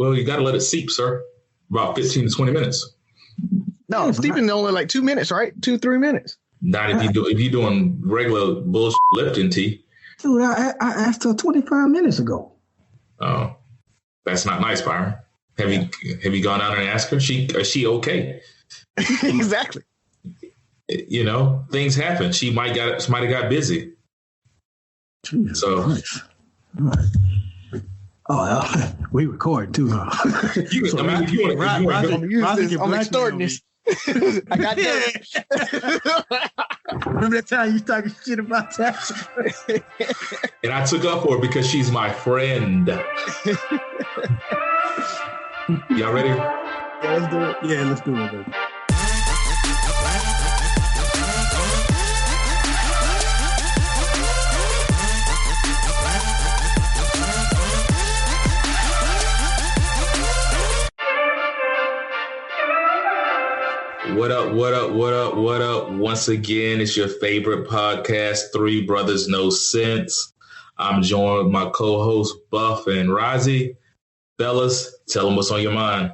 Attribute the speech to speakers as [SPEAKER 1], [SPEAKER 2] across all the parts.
[SPEAKER 1] Well, you got to let it seep, sir. About 15 to 20 minutes.
[SPEAKER 2] No, steeping is only like 2 minutes, right? 2-3 minutes.
[SPEAKER 1] Not if you're doing regular bullshit Lipton tea.
[SPEAKER 3] Dude, I asked her 25 minutes ago.
[SPEAKER 1] Oh, that's not nice, Byron. Have you gone out and asked her? Is she okay?
[SPEAKER 2] Exactly.
[SPEAKER 1] You know, things happen. She might have got busy.
[SPEAKER 3] Jesus
[SPEAKER 1] so.
[SPEAKER 3] Christ. All right. Oh, we record too, huh?
[SPEAKER 1] You can
[SPEAKER 2] use this. I'm extorting this. I got that.
[SPEAKER 3] Remember that time you talking shit about that?
[SPEAKER 1] And I took up for her because she's my friend. Y'all ready?
[SPEAKER 2] Yeah, let's do it.
[SPEAKER 3] Yeah, let's do it, baby.
[SPEAKER 1] What up, what up, what up, what up? Once again, it's your favorite podcast, Three Brothers No Sense. I'm joined with my co-host, Buff and Razi. Fellas, tell them what's on your mind.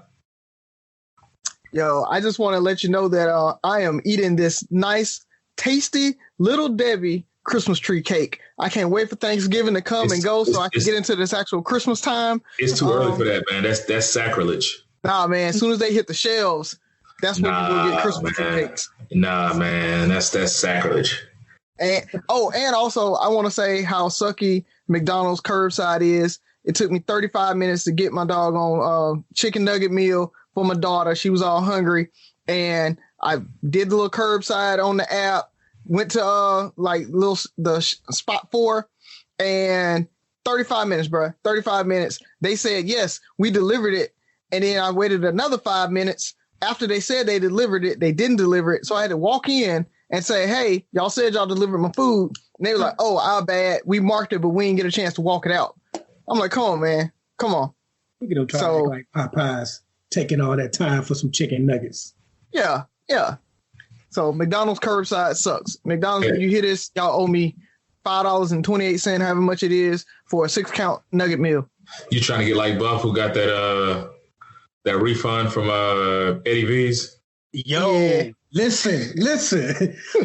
[SPEAKER 2] Yo, I just want to let you know that I am eating this nice, tasty Little Debbie Christmas tree cake. I can't wait for Thanksgiving to come and go so I can get into this actual Christmas time.
[SPEAKER 1] It's too early for that, man. That's sacrilege.
[SPEAKER 2] Nah, man. As soon as they hit the shelves, that's when you go get Christmas tree cakes.
[SPEAKER 1] Nah, man. That's sacrilege.
[SPEAKER 2] And also I want to say how sucky McDonald's curbside is. It took me 35 minutes to get my doggone chicken nugget meal for my daughter. She was all hungry, and I did the little curbside on the app. Went to the spot 4, and 35 minutes, bro. 35 minutes. They said yes, we delivered it, and then I waited another 5 minutes. After they said they delivered it, they didn't deliver it. So I had to walk in and say, hey, y'all said y'all delivered my food. And they were like, oh, our bad. We marked it, but we didn't get a chance to walk it out. I'm like, come on, man. Come on.
[SPEAKER 3] We can try to act like Popeyes taking all that time for some chicken nuggets.
[SPEAKER 2] Yeah. So McDonald's curbside sucks. McDonald's, when you hear this, y'all owe me $5.28, however much it is, for a 6-count nugget meal.
[SPEAKER 1] You trying to get like Buff, who got that refund from Eddie V's?
[SPEAKER 3] Yo, yeah. Listen.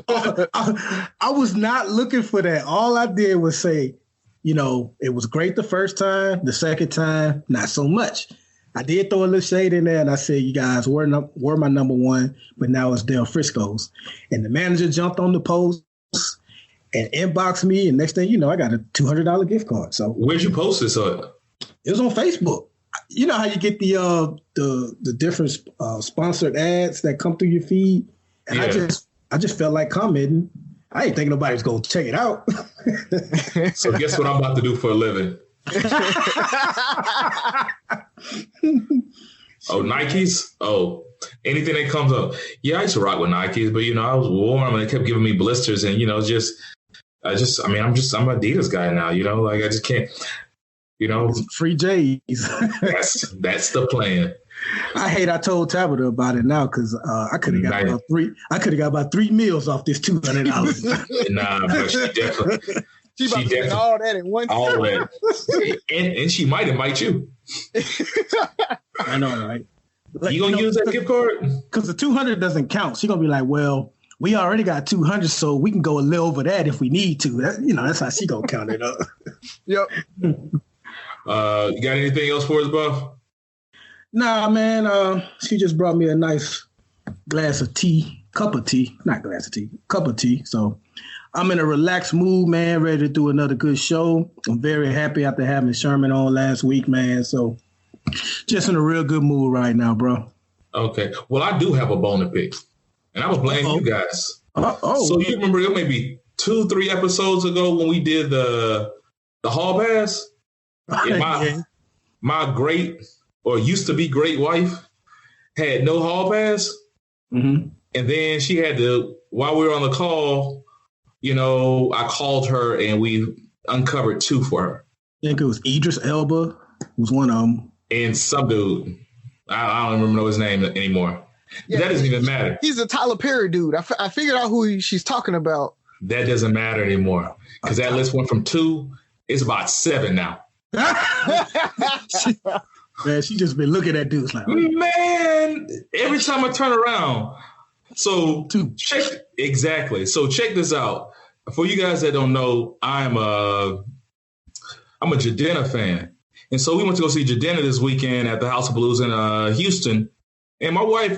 [SPEAKER 3] I was not looking for that. All I did was say, you know, it was great the first time. The second time, not so much. I did throw a little shade in there, and I said, you guys were my number one, but now it's Del Frisco's. And the manager jumped on the post and inboxed me, and next thing you know, I got a $200 gift card. So
[SPEAKER 1] where'd you post this on?
[SPEAKER 3] It was on Facebook. You know how you get the different sponsored ads that come through your feed, and yeah. I just felt like commenting. I ain't thinking nobody's gonna check it out.
[SPEAKER 1] So guess what I'm about to do for a living? Oh, Nikes? Oh, anything that comes up. Yeah, I used to rock with Nikes, but you know, I was warm and they kept giving me blisters, and you know, I'm an Adidas guy now. You know, like I just can't. You know,
[SPEAKER 3] free J's.
[SPEAKER 1] that's the plan.
[SPEAKER 3] I told Tabitha about it now because I could have got about three. I could have got about 3 meals off this $200.
[SPEAKER 1] Nah, but she definitely.
[SPEAKER 2] She definitely all that in one.
[SPEAKER 1] All that, and she might invite you.
[SPEAKER 3] I know, right?
[SPEAKER 1] Like, you gonna use that gift card?
[SPEAKER 3] Because the 200 doesn't count. She's gonna be like, well, we already got 200, so we can go a little over that if we need to. That's how she gonna count it up.
[SPEAKER 2] Yep.
[SPEAKER 1] You got anything else for us, Buff?
[SPEAKER 3] Nah, man. She just brought me a nice cup of tea. So I'm in a relaxed mood, man, ready to do another good show. I'm very happy after having Sherman on last week, man. So just in a real good mood right now, bro.
[SPEAKER 1] Okay. Well, I do have a bone to pick, and I was blaming you guys. So you remember it maybe 2-3 episodes ago when we did the hall pass? My great or used to be great wife had no hall pass.
[SPEAKER 3] Mm-hmm.
[SPEAKER 1] And then she had to, while we were on the call, you know, I called her and we uncovered 2 for her.
[SPEAKER 3] I think it was Idris Elba was one of them.
[SPEAKER 1] And some dude. I don't even know his name anymore. Yeah, that doesn't even matter.
[SPEAKER 2] He's a Tyler Perry dude. I figured out who she's talking about.
[SPEAKER 1] That doesn't matter anymore. Because that list went from 2, it's about 7 now.
[SPEAKER 3] Man, she just been looking at dudes like,
[SPEAKER 1] man, every time I turn around. So check this out. For you guys that don't know, I'm a Jadena fan. And so we went to go see Jadena this weekend at the House of Blues in Houston. And my wife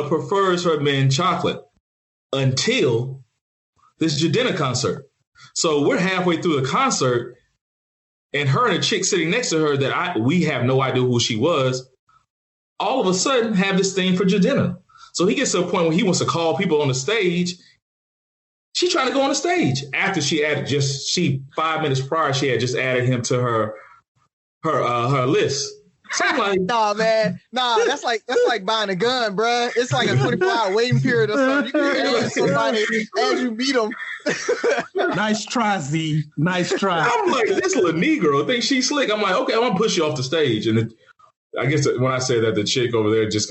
[SPEAKER 1] prefers her mint chocolate until this Jadena concert. So we're halfway through the concert, and her and a chick sitting next to her that we have no idea who she was, all of a sudden have this thing for Jadena. So he gets to a point where he wants to call people on the stage. She's trying to go on the stage after 5 minutes prior, she had just added him to her list. So I'm like,
[SPEAKER 2] nah, man. Nah, that's like buying a gun, bruh. It's like a 24-hour waiting period or something. You can add somebody as you meet them.
[SPEAKER 3] Nice try, Z. Nice try.
[SPEAKER 1] I'm like, this little Negro thinks she's slick. I'm like, okay, I'm gonna push you off the stage. And I guess when I say that, the chick over there just,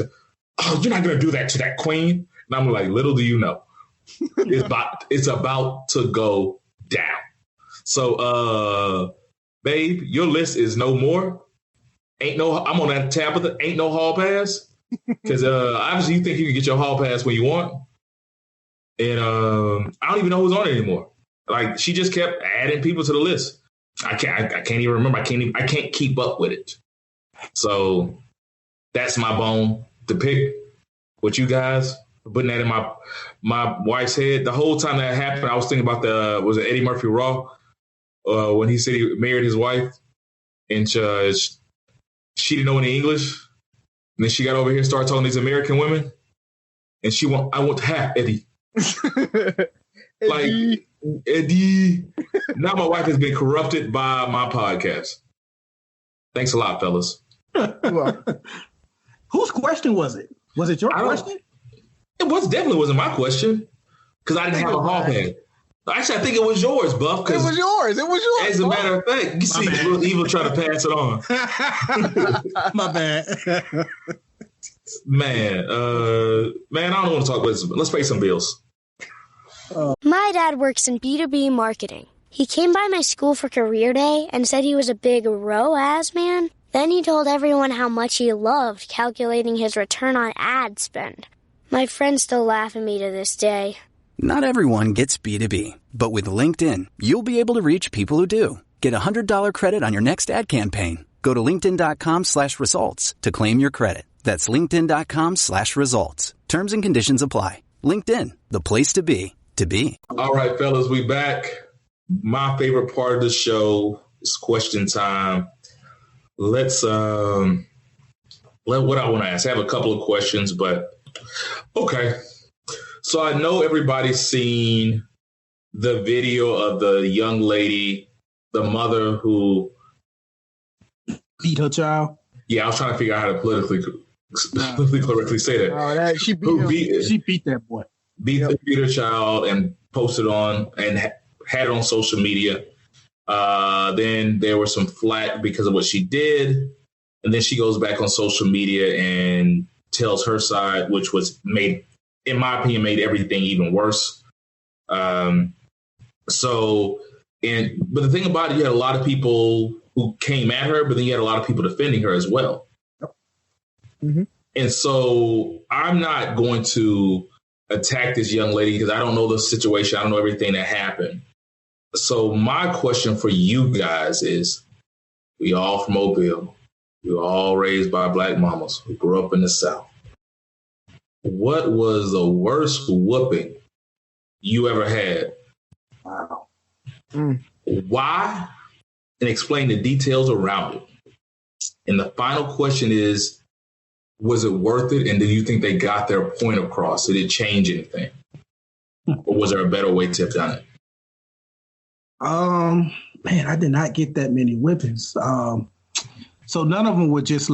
[SPEAKER 1] oh, you're not gonna do that to that queen. And I'm like, little do you know, it's about to go down. So, babe, your list is no more. I'm on that tab of ain't no hall pass. Because obviously you think you can get your hall pass when you want. And I don't even know who's on it anymore. Like, she just kept adding people to the list. I can't even remember. I can't keep up with it. So that's my bone to pick with you guys. Putting that in my wife's head. The whole time that happened, I was thinking about was it Eddie Murphy Raw? When he said he married his wife and she didn't know any English. And then she got over here and started talking to these American women. And I want to have Eddie. Like, Eddie. Now my wife has been corrupted by my podcast. Thanks a lot, fellas.
[SPEAKER 3] Whose question was it? Was it your question?
[SPEAKER 1] It definitely wasn't my question because I didn't have a hall pass. Actually, I think it was yours, Buff.
[SPEAKER 2] It was yours.
[SPEAKER 1] As a matter of fact, you see Little Evil try to pass it on.
[SPEAKER 3] My bad.
[SPEAKER 1] Man, I don't want to talk about this. Let's pay some bills.
[SPEAKER 4] My dad works in B2B marketing. He came by my school for career day and said he was a big ROAS man. Then he told everyone how much he loved calculating his return on ad spend. My friends still laugh at me to this day.
[SPEAKER 5] Not everyone gets B2B, but with LinkedIn, you'll be able to reach people who do. Get $100 credit on your next ad campaign. Go to linkedin.com/results to claim your credit. That's linkedin.com/results. Terms and conditions apply. LinkedIn, the place to be, to be.
[SPEAKER 1] All right, fellas, we back. My favorite part of the show is question time. Let's, what I want to ask. I have a couple of questions, but okay. So I know everybody's seen the video of the young lady, the mother who
[SPEAKER 3] beat her child.
[SPEAKER 1] Yeah, I was trying to figure out how to politically correctly say that.
[SPEAKER 2] Oh, she beat that boy.
[SPEAKER 1] Beat her child and posted on and had it on social media. Then there was some flack because of what she did. And then she goes back on social media and tells her side, which was in my opinion, made everything even worse. But the thing about it, you had a lot of people who came at her, but then you had a lot of people defending her as well.
[SPEAKER 2] Mm-hmm.
[SPEAKER 1] And so I'm not going to attack this young lady because I don't know the situation. I don't know everything that happened. So my question for you guys is, we all from Mobile. We were all raised by Black mamas who grew up in the South. What was the worst whooping you ever had?
[SPEAKER 3] Wow.
[SPEAKER 1] Why? And explain the details around it. And the final question is, was it worth it? And do you think they got their point across? Did it change anything? Or was there a better way to have done it?
[SPEAKER 3] Man, I did not get that many whippings. So none of them were just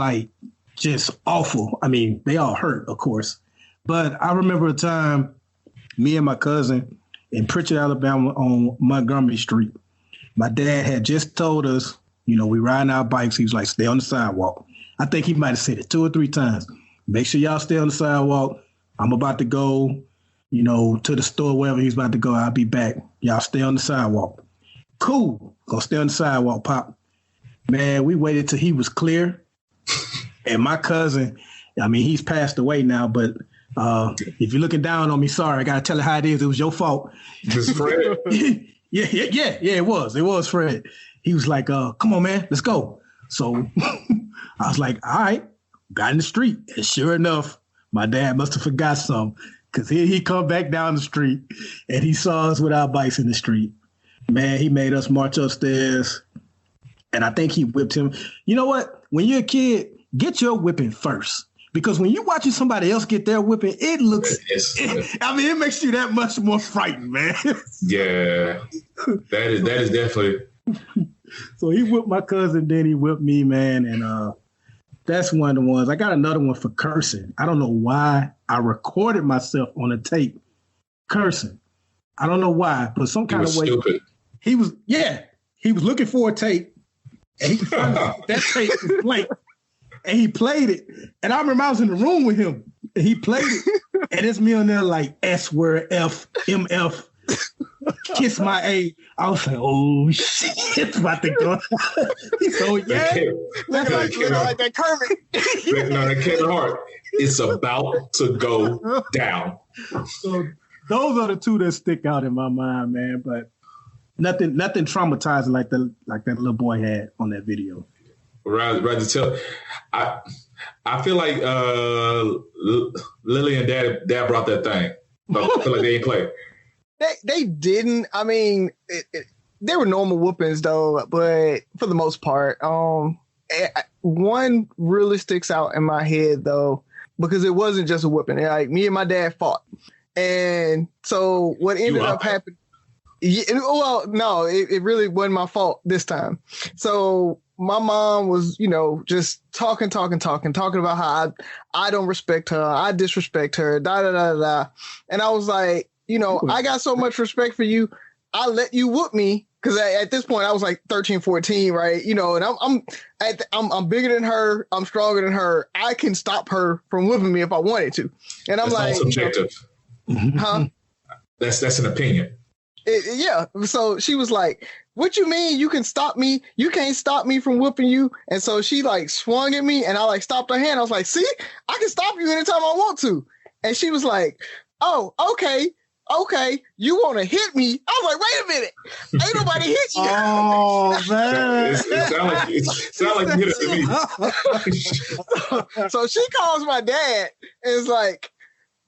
[SPEAKER 3] awful. I mean, they all hurt, of course. But I remember a time, me and my cousin in Pritchard, Alabama on Montgomery Street. My dad had just told us, we riding our bikes. He was like, stay on the sidewalk. I think he might have said it 2 or 3 times. Make sure y'all stay on the sidewalk. I'm about to go, to the store, wherever he's about to go. I'll be back. Y'all stay on the sidewalk. Cool. Go stay on the sidewalk, Pop. Man, we waited till he was clear. And my cousin, I mean, he's passed away now, but if you're looking down on me, sorry, I got to tell you how it is. It was your fault.
[SPEAKER 1] Just Fred.
[SPEAKER 3] Yeah, it was. It was Fred. He was like, come on, man, let's go. So I was like, all right, got in the street. And sure enough, my dad must have forgot something, because he come back down the street and he saw us with our bikes in the street. Man, he made us march upstairs, and I think he whipped him. You know what? When you're a kid, get your whipping first. Because when you're watching somebody else get their whipping, it looks, it makes you that much more frightened, man.
[SPEAKER 1] Yeah, that is definitely.
[SPEAKER 3] So he whipped my cousin, then he whipped me, man. And that's one of the ones. I got another one for cursing. I don't know why I recorded myself on a tape cursing. I don't know why, but some kind of way.
[SPEAKER 1] Stupid.
[SPEAKER 3] He was looking for a tape, and he found that tape was blank. And he played it. And I remember I was in the room with him. And he played it. And it's me on there like S word, F, MF, kiss my A. I was like, oh, shit. It's about to go. He's so, yeah.
[SPEAKER 2] Looking like that Kermit.
[SPEAKER 1] No, that Kevin Hart. It's about to go down.
[SPEAKER 3] So those are the two that stick out in my mind, man. But nothing traumatizing like that little boy had on that video.
[SPEAKER 1] Right to tell. I feel like Lily and Dad brought that thing. I feel like they ain't play.
[SPEAKER 2] They didn't. I mean, they were normal whoopings though, but for the most part, one really sticks out in my head though, because it wasn't just a whooping. Like me and my dad fought, and so what ended up happening? Yeah, well, no, it really wasn't my fault this time. So my mom was, just talking about how I don't respect her, I disrespect her, da. And I was like, I got so much respect for you, I let you whoop me, because at this point I was like 13, 14, right? And I'm bigger than her, I'm stronger than her, I can stop her from whooping me if I wanted to. And I'm
[SPEAKER 1] that's
[SPEAKER 2] like,
[SPEAKER 1] subjective.
[SPEAKER 2] Huh?
[SPEAKER 1] That's an opinion.
[SPEAKER 2] Yeah. So she was like, what you mean you can stop me? You can't stop me from whooping you. And so she like swung at me and I like stopped her hand. I was like, see, I can stop you anytime I want to. And she was like, oh, okay. You want to hit me? I was like, wait a minute. Ain't nobody hit you.
[SPEAKER 3] Oh, man.
[SPEAKER 1] It sound like you hit me.
[SPEAKER 2] So she calls my dad and is like,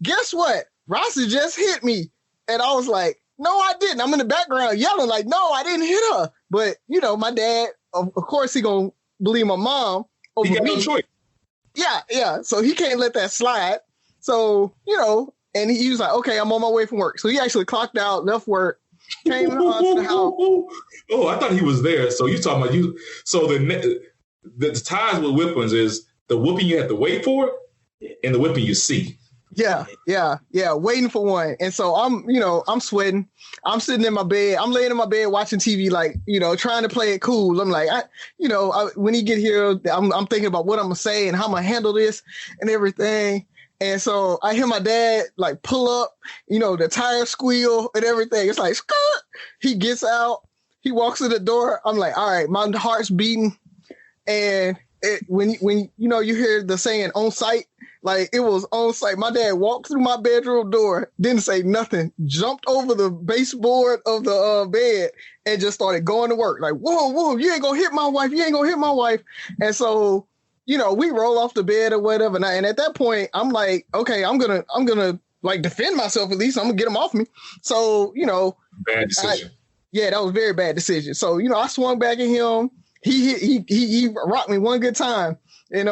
[SPEAKER 2] guess what? Razi just hit me. And I was like, no, I didn't. I'm in the background yelling like, no, I didn't hit her. But, my dad, of course, he going to believe my mom over
[SPEAKER 1] me. He got
[SPEAKER 2] me.
[SPEAKER 1] no choice.
[SPEAKER 2] Yeah. So he can't let that slide. So, and he was like, okay, I'm on my way from work. So he actually clocked out, left work, came to the house.
[SPEAKER 1] Oh, I thought he was there. So you talking about you. So the ties with whippings is the whooping you have to wait for and the whipping you see.
[SPEAKER 2] Yeah, waiting for one. And so I'm sweating. I'm sitting in my bed. I'm laying in my bed watching TV, like, trying to play it cool. I'm like, when he get here, I'm thinking about what I'm going to say and how I'm going to handle this and everything. And so I hear my dad like pull up, the tire squeal and everything. It's like, skirt. He gets out. He walks to the door. I'm like, all right, my heart's beating. And when you hear the saying on site, like it was on site. My dad walked through my bedroom door, didn't say nothing, jumped over the baseboard of the bed and just started going to work. Like, whoa, you ain't gonna hit my wife. And so, we roll off the bed or whatever. And at that point, I'm like, okay, I'm gonna like defend myself at least. I'm gonna get him off me. So,
[SPEAKER 1] bad decision.
[SPEAKER 2] That was a very bad decision. So, I swung back at him. He rocked me one good time. And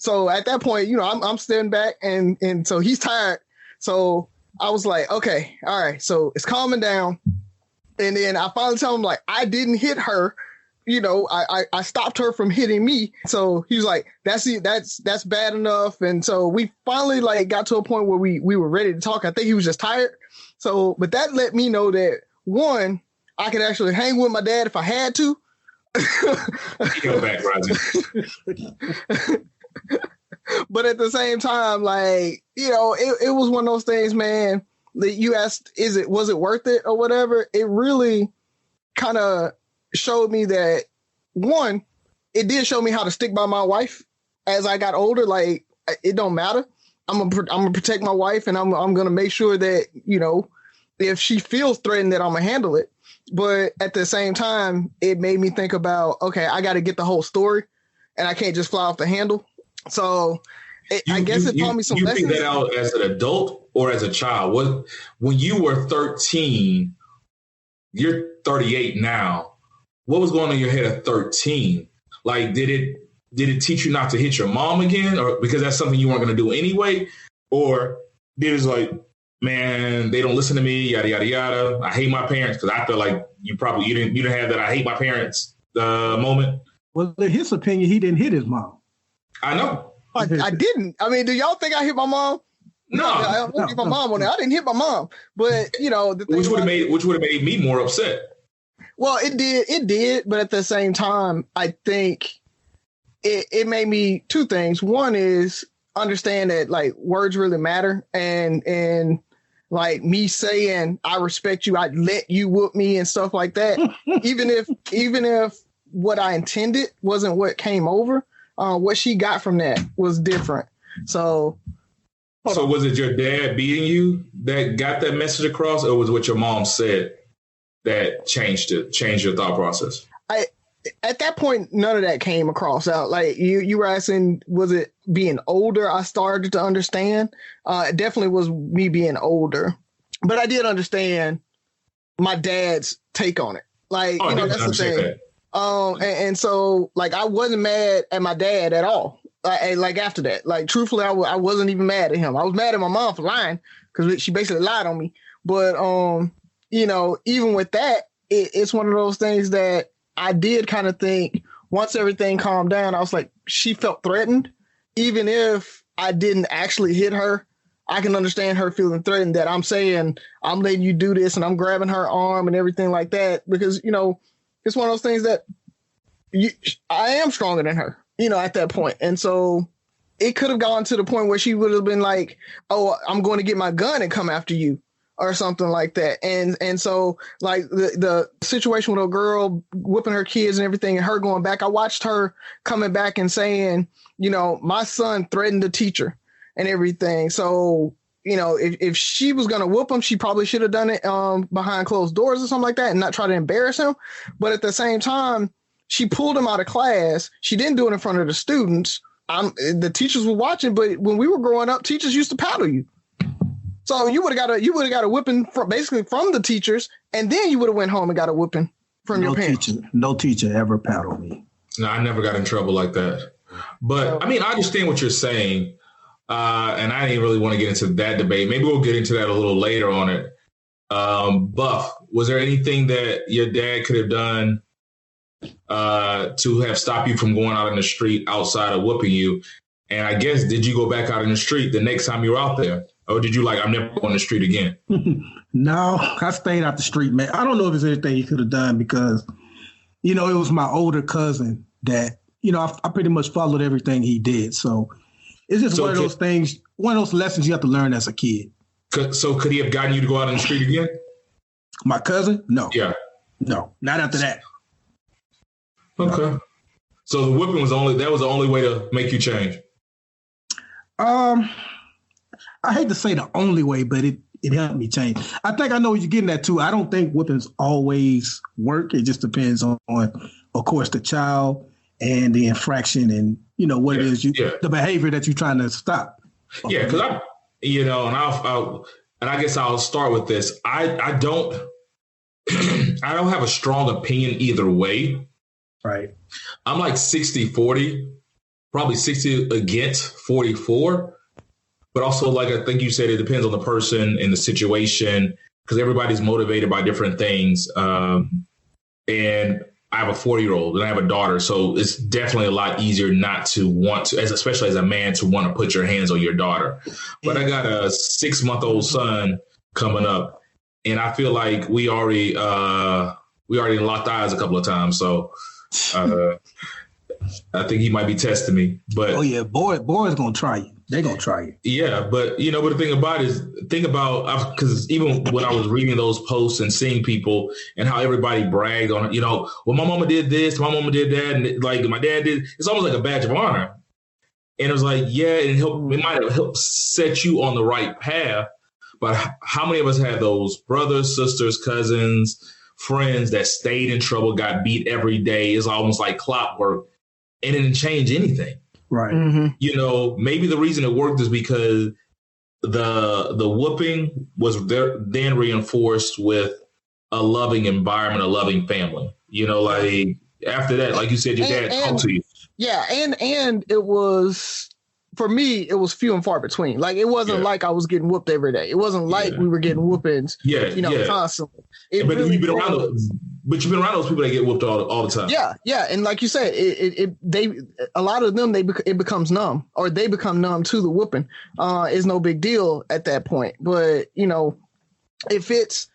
[SPEAKER 2] so at that point, I'm standing back and so he's tired. So I was like, okay, all right. So it's calming down. And then I finally tell him like, I didn't hit her. I stopped her from hitting me. So he was like, that's bad enough. And so we finally like got to a point where we were ready to talk. I think he was just tired. So, but that let me know that one, I could actually hang with my dad if I had to.
[SPEAKER 1] Go back, Razi.
[SPEAKER 2] But at the same time, like, it was one of those things, man, that you asked, was it worth it or whatever? It really kind of showed me that, one, it did show me how to stick by my wife as I got older, like it don't matter. I'm gonna protect my wife, and I'm gonna make sure that, you know, if she feels threatened, that I'm gonna handle it. But at the same time, it made me think about, okay, I got to get the whole story, and I can't just fly off the handle. So I guess it taught me some lessons.
[SPEAKER 1] You figured that out as an adult or as a child? When you were 13, you're 38 now. What was going on in your head at 13? Like, did it teach you not to hit your mom again, or because that's something you weren't going to do anyway? Or did it like, man, they don't listen to me, yada, yada, yada. I hate my parents, because I feel like you didn't have that I hate my parents moment.
[SPEAKER 3] Well, in his opinion, he didn't hit his mom.
[SPEAKER 1] I know.
[SPEAKER 2] I didn't. I mean, do y'all think I hit my mom?
[SPEAKER 1] No,
[SPEAKER 2] I don't hit my mom on that. I didn't hit my mom, but you know,
[SPEAKER 1] which would have made me more upset.
[SPEAKER 2] Well, it did, but at the same time, I think it made me two things. One is understand that like words really matter, and like me saying I respect you, I'd let you whoop me and stuff like that. even if what I intended wasn't what came over, what she got from that was different. So
[SPEAKER 1] was it your dad beating you that got that message across, or was it what your mom said that changed your thought process?
[SPEAKER 2] At that point, none of that came across out. Like you were asking, was it being older? I started to understand. It definitely was me being older, but I did understand my dad's take on it. Like, that's the thing. And so like, I wasn't mad at my dad at all. Like after that, like truthfully, I wasn't even mad at him. I was mad at my mom for lying, because she basically lied on me. But, even with that, it's one of those things that I did kind of think once everything calmed down, I was like, she felt threatened. Even if I didn't actually hit her, I can understand her feeling threatened, that I'm saying I'm letting you do this and I'm grabbing her arm and everything like that, because, it's one of those things that I am stronger than her, at that point. And so it could have gone to the point where she would have been like, oh, I'm going to get my gun and come after you, or something like that. And so like the situation with a girl whipping her kids and everything, and her going back, I watched her coming back and saying, my son threatened the teacher and everything. So, if she was going to whoop him, she probably should have done it behind closed doors or something like that, and not try to embarrass him. But at the same time, she pulled him out of class. She didn't do it in front of the students. The teachers were watching, but when we were growing up, teachers used to paddle you. So you would have got a whipping from the teachers, and then you would have went home and got a whipping from your parents.
[SPEAKER 3] No teacher ever paddled me.
[SPEAKER 1] No, I never got in trouble like that. But I mean, I understand what you're saying, and I didn't really want to get into that debate. Maybe we'll get into that a little later on it. Buff, was there anything that your dad could have done to have stopped you from going out in the street outside of whooping you? And I guess, did you go back out in the street the next time you were out there? Or did you I'm never on the street again?
[SPEAKER 3] No, I stayed out the street, man. I don't know if there's anything he could have done, because, it was my older cousin that, I pretty much followed everything he did. So it's just one of those things, one of those lessons you have to learn as a kid.
[SPEAKER 1] So could he have gotten you to go out in the street again?
[SPEAKER 3] My cousin? No.
[SPEAKER 1] Yeah.
[SPEAKER 3] No, not after that.
[SPEAKER 1] Okay. So the whipping was the only way to make you change.
[SPEAKER 3] I hate to say the only way, but it helped me change. I think I know what you're getting at too. I don't think whippings always work. It just depends on of course, the child and the infraction and, what it is, the behavior that you're trying to stop.
[SPEAKER 1] Yeah, because and I guess I'll start with this. I don't have a strong opinion either way.
[SPEAKER 3] Right.
[SPEAKER 1] I'm like 60-40, probably 60 against 44. But also, like I think you said, it depends on the person and the situation, because everybody's motivated by different things. And I have a 40-year-old and I have a daughter. So it's definitely a lot easier not to want to, especially as a man, to want to put your hands on your daughter. But I got a 6-month-old son coming up, and I feel like we already locked eyes a couple of times. So I think he might be testing me. But
[SPEAKER 3] oh yeah, boys gonna try you. They're gonna try you.
[SPEAKER 1] Yeah, but but the thing about it is, because even when I was reading those posts and seeing people and how everybody bragged on, well, my mama did this, my mama did that, and like my dad did, it's almost like a badge of honor. And it was like, yeah, it might have helped set you on the right path. But how many of us had those brothers, sisters, cousins, friends that stayed in trouble, got beat every day? It's almost like clockwork, and it didn't change anything.
[SPEAKER 3] Right.
[SPEAKER 2] Mm-hmm.
[SPEAKER 1] Maybe the reason it worked is because the whooping was then reinforced with a loving environment, a loving family. Like after that, like you said, your dad talked to you.
[SPEAKER 2] Yeah, and it was, for me, it was few and far between. Like, it wasn't like I was getting whooped every day. It wasn't like we were getting whoopings, constantly. You've been around those people that get whooped all the time. Yeah, and like you said, a lot of them it becomes numb, or they become numb to the whooping. It's no big deal at that point. But if it's,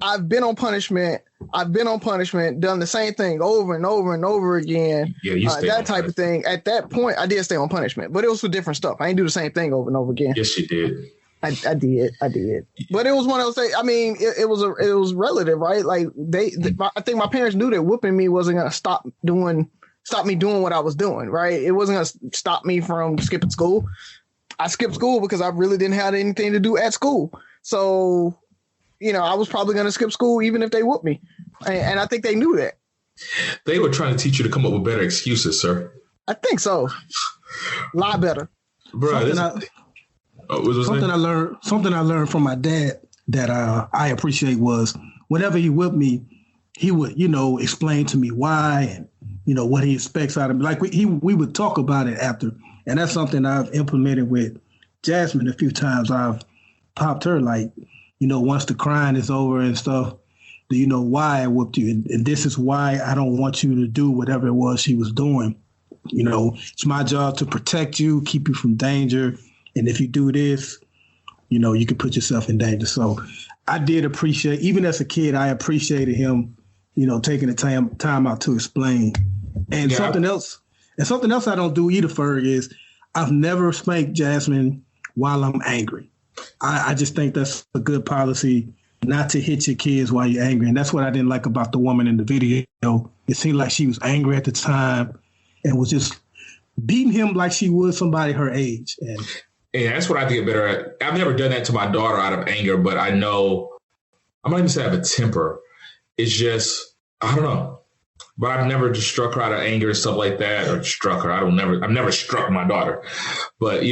[SPEAKER 2] I've been on punishment, done the same thing over and over and over again. Yeah, that type of thing. At that point, I did stay on punishment, but it was for different stuff. I didn't do the same thing over and over again.
[SPEAKER 1] Yes, you did.
[SPEAKER 2] I did. But it was one of those things. I mean, it was relative, right? Like I think my parents knew that whooping me wasn't going to stop me doing what I was doing, right? It wasn't going to stop me from skipping school. I skipped school because I really didn't have anything to do at school. So, I was probably going to skip school even if they whooped me. And I think they knew that.
[SPEAKER 1] They were trying to teach you to come up with better excuses, sir.
[SPEAKER 2] I think so. A lot better.
[SPEAKER 1] Bro,
[SPEAKER 3] something I learned from my dad that I appreciate was whenever he whipped me, he would, explain to me why and, what he expects out of me. Like we would talk about it after. And that's something I've implemented with Jasmine a few times. I've popped her like, once the crying is over and stuff, do you know why I whooped you? And this is why I don't want you to do whatever it was she was doing. It's my job to protect you, keep you from danger. And if you do this, you can put yourself in danger. So I did appreciate, even as a kid, I appreciated him, taking the time out to explain. And something else I don't do either, Ferg, is I've never spanked Jasmine while I'm angry. I just think that's a good policy, not to hit your kids while you're angry. And that's what I didn't like about the woman in the video. It seemed like she was angry at the time and was just beating him like she would somebody her age. And
[SPEAKER 1] that's what I get better at. I've never done that to my daughter out of anger, but I know, I'm not even saying I have a temper. It's just, I don't know. But I've never just struck her out of anger and stuff like that, or struck her. I've never struck my daughter. But,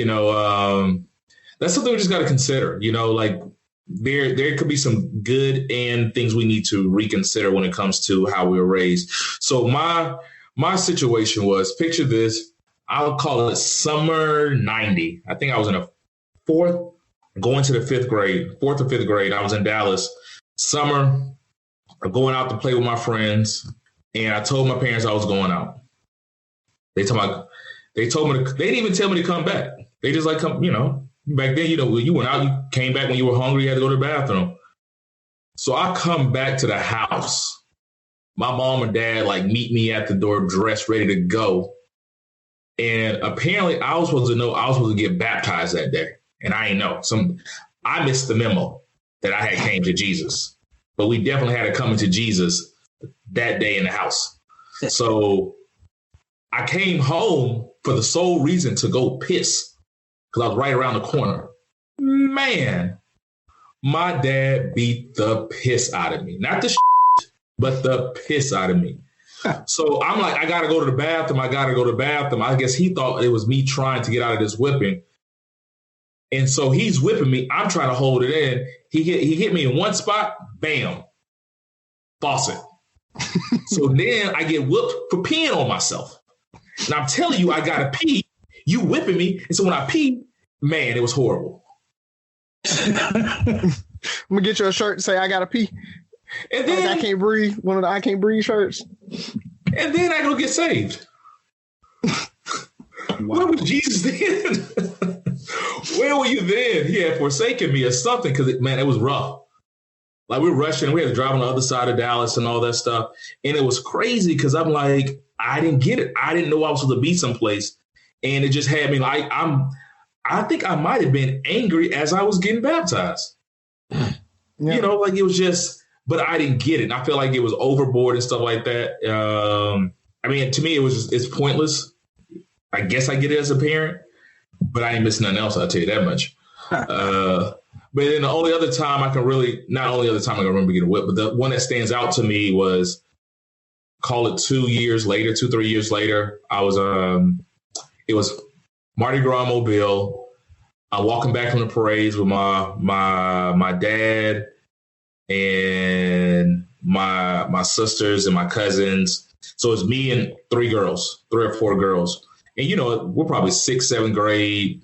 [SPEAKER 1] that's something we just got to consider. Like there could be some good and things we need to reconsider when it comes to how we were raised. So my situation was, picture this. I'll call it summer 90. I think I was in a fourth or fifth grade. I was in Dallas. Summer, I'm going out to play with my friends. And I told my parents I was going out. They told me they didn't even tell me to come back. They just like, come, back then, you went out, you came back when you were hungry, you had to go to the bathroom. So I come back to the house. My mom and dad meet me at the door, dressed, ready to go. And apparently I was supposed to get baptized that day. And I ain't know. I missed the memo that I had came to Jesus. But we definitely had to come into Jesus that day in the house. So I came home for the sole reason to go piss, because I was right around the corner. Man, my dad beat the piss out of me. Not the but the piss out of me. So I'm like, I got to go to the bathroom. I guess he thought it was me trying to get out of this whipping. And so he's whipping me. I'm trying to hold it in. He hit me in one spot. Bam. Faucet. So then I get whooped for peeing on myself. And I'm telling you, I got to pee. You whipping me. And so when I pee, man, it was horrible.
[SPEAKER 2] I'm going to get you a shirt and say, I got to pee.
[SPEAKER 1] And then
[SPEAKER 2] I can't breathe. One of the I can't breathe shirts.
[SPEAKER 1] And then I go get saved. Wow. Where was Jesus then? Where were you then? He had forsaken me or something, because it was rough. Like, we were rushing. We had to drive on the other side of Dallas and all that stuff. And it was crazy because I'm like, I didn't get it. I didn't know I was supposed to be someplace. And it just had me like, I think I might have been angry as I was getting baptized. Yeah. Like, it was just, but I didn't get it. And I feel like it was overboard and stuff like that. To me, it's pointless. I guess I get it as a parent, but I ain't missing nothing else. I'll tell you that much. But then the only other time I can really, not only other time I can remember getting whipped, but the one that stands out to me was, call it 3 years later. I was, it was Mardi Gras Mobile. I'm walking back from the parades with my dad and my sisters and my cousins. So it's me and 3 or 4 girls. And, you know, we're probably 6th, 7th grade.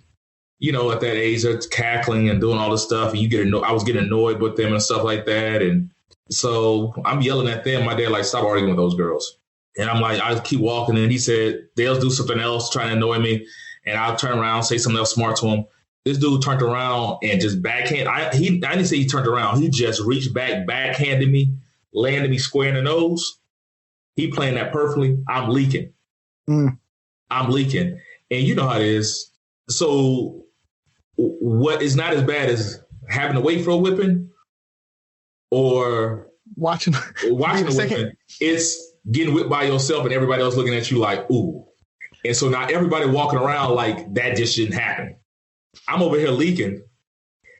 [SPEAKER 1] You know, at that age, they're cackling and doing all this stuff. And I was getting annoyed with them and stuff like that. And so I'm yelling at them. My dad, like, stop arguing with those girls. And I'm like, I keep walking. And he said, they'll do something else, trying to annoy me. And I'll turn around, say something else smart to him. This dude turned around and just backhand. I didn't say he turned around. He just reached back, backhanded me, landed me square in the nose. He playing that perfectly. I'm leaking. I'm leaking. And you know how it is. So what is not as bad as having to wait for a whipping or watching a whipping. It's getting whipped by yourself and everybody else looking at you like, ooh. And so now everybody walking around like that just didn't happen. I'm over here leaking.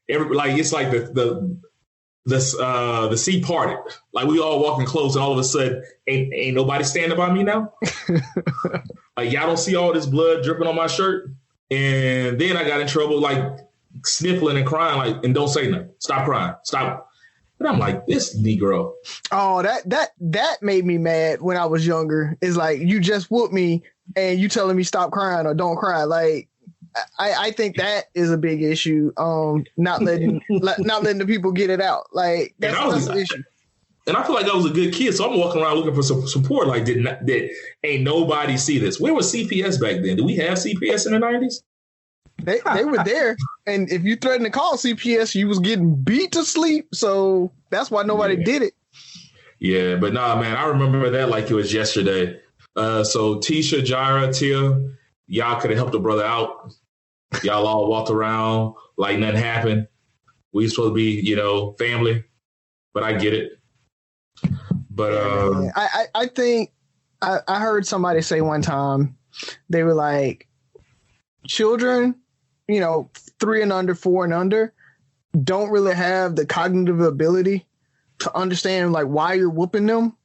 [SPEAKER 1] It's like the sea parted. Like we all walking close and all of a sudden ain't nobody standing by me now. Like y'all don't see all this blood dripping on my shirt. And then I got in trouble, like sniffling and crying, like, and don't say nothing. Stop crying. Stop. And I'm like, this Negro. Oh, that made me mad when I was younger. It's like, you just whooped me and you telling me stop crying or don't cry. Like, I think that is a big issue. Not letting the people get it out. Like, that's an issue. And I feel like I was a good kid, so I'm walking around looking for some support. Like, did ain't nobody see this? Where was CPS back then? Did we have CPS in the 90s? They were there, and if you threatened to call CPS, you was getting beat to sleep. So that's why nobody did it. Yeah, but nah, man, I remember that like it was yesterday. So Tisha, Jaira, Tia, y'all could have helped a brother out. Y'all all walked around like nothing happened. We supposed to be, family, but I get it. But I think I heard somebody say one time, they were like, children, 3 and under, 4 and under, don't really have the cognitive ability to understand like why you're whooping them,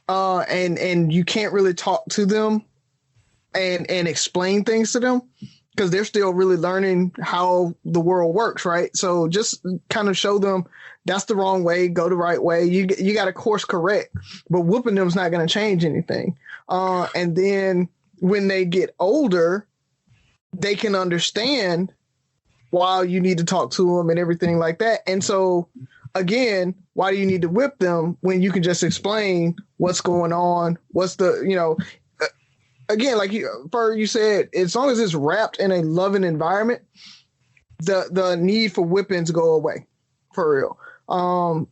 [SPEAKER 1] and you can't really talk to them and explain things to them because they're still really learning how the world works, right? So just kind of show them that's the wrong way, go the right way. You got to course correct, but whooping them is not going to change anything. And then when they get older, they can understand why you need to talk to them and everything like that. And so, again, why do you need to whip them when you can just explain what's going on? What's the, again, like Ferg, you said, as long as it's wrapped in a loving environment, the need for whippings go away, for real.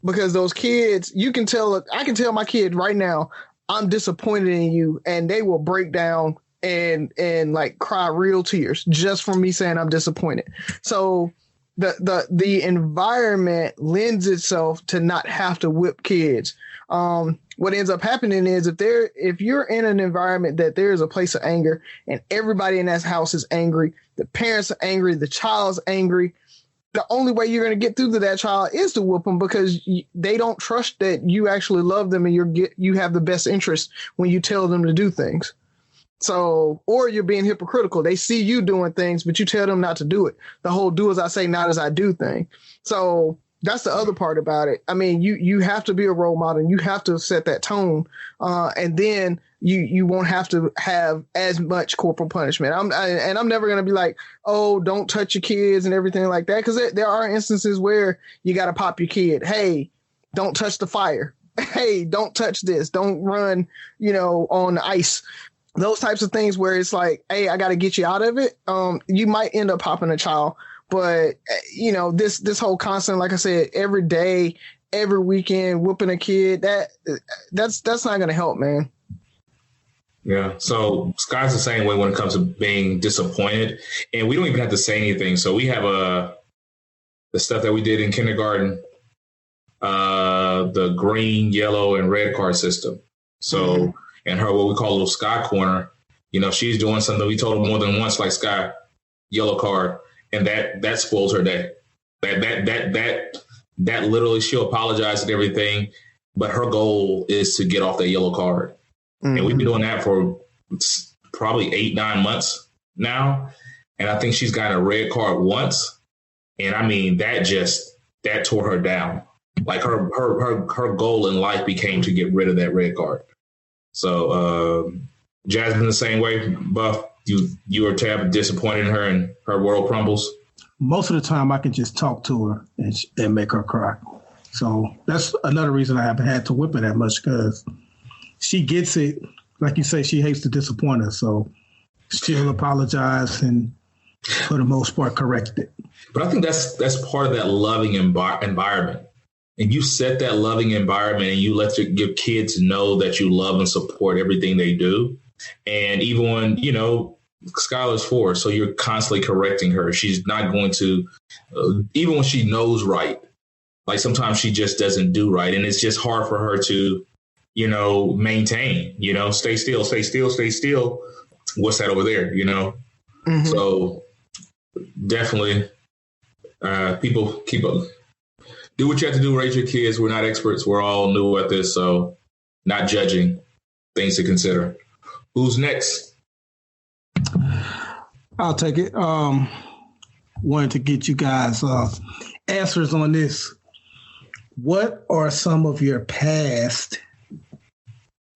[SPEAKER 1] Because those kids, I can tell my kid right now, I'm disappointed in you, and they will break down and like cry real tears just from me saying I'm disappointed. So the environment lends itself to not have to whip kids. What ends up happening is if you're in an environment that there is a place of anger and everybody in that house is angry, the parents are angry, the child's angry, the only way you're going to get through to that child is to whoop them because they don't trust that you actually love them and you have the best interest when you tell them to do things. So, or you're being hypocritical. They see you doing things, but you tell them not to do it. The whole do as I say, not as I do thing. So that's the other part about it. I mean, you have to be a role model and you have to set that tone. And then you won't have to have as much corporal punishment. I'm never going to be like, oh, don't touch your kids and everything like that. Cause there are instances where you got to pop your kid. Hey, don't touch the fire. Hey, don't touch this. Don't run, on the ice. Those types of things where it's like, hey, I got to get you out of it. You might end up popping a child, but this whole constant, like I said, every day, every weekend, whooping a kid, that's not going to help, man. Yeah. So Sky's the same way when it comes to being disappointed, and we don't even have to say anything. So we have the stuff that we did in kindergarten, the green, yellow, and red card system. So. Mm-hmm. And her, what we call a little sky corner, she's doing something we told her more than once, like Sky, yellow card, and that spoils her day. That literally, she'll apologize and everything, but her goal is to get off that yellow card. Mm-hmm. And we've been doing that for probably 8-9 months now. And I think she's gotten a red card once. And I mean, that tore her down. Like her goal in life became to get rid of that red card. So Jasmine, the same way, Buff, you are tab disappointed in her and her world crumbles.
[SPEAKER 3] Most of the time I can just talk to her and make her cry. So that's another reason I haven't had to whip her that much, because she gets it. Like you say, she hates to disappoint us. So she'll apologize and for the most part correct it.
[SPEAKER 1] But I think that's part of that loving environment. And you set that loving environment and you let your kids know that you love and support everything they do. And even when, Skylar's 4, so you're constantly correcting her. She's not going to, even when she knows right, like sometimes she just doesn't do right. And it's just hard for her to, maintain, stay still, stay still, stay still. What's that over there, Mm-hmm. So definitely people keep up. Do what you have to do, raise your kids. We're not experts. We're all new at this. So not judging, things to consider. Who's next?
[SPEAKER 3] I'll take it. Wanted to get you guys answers on this. What are some of your past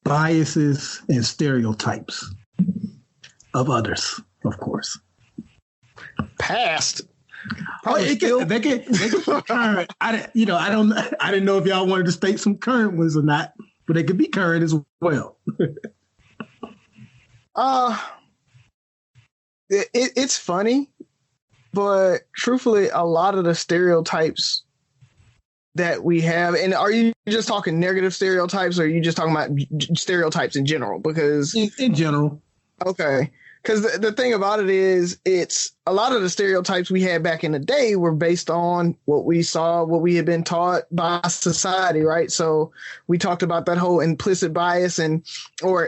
[SPEAKER 3] biases and stereotypes of others, of course?
[SPEAKER 2] Past?
[SPEAKER 3] They can current. I didn't know if y'all wanted to state some current ones or not, but they could be current as well.
[SPEAKER 2] It's funny, but truthfully, a lot of the stereotypes that we have, and are you just talking negative stereotypes, or are you just talking about stereotypes in general? Because
[SPEAKER 3] in general,
[SPEAKER 2] okay. Because the thing about it is, it's a lot of the stereotypes we had back in the day were based on what we saw, what we had been taught by society, right? So we talked about that whole implicit bias or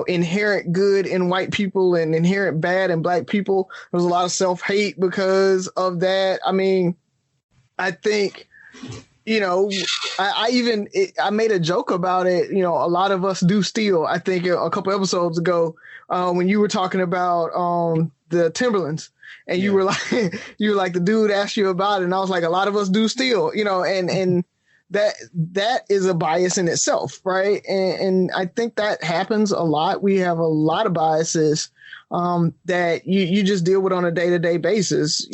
[SPEAKER 2] inherent good in white people and inherent bad in black people. There was a lot of self-hate because of that. I mean, I think, I made a joke about it. A lot of us do steal. I think a couple episodes ago, when you were talking about the Timberlands, and you were like the dude asked you about it, and I was like, a lot of us do steal. And that is a bias in itself, right? And I think that happens a lot. We have a lot of biases that you just deal with on a day-to-day basis.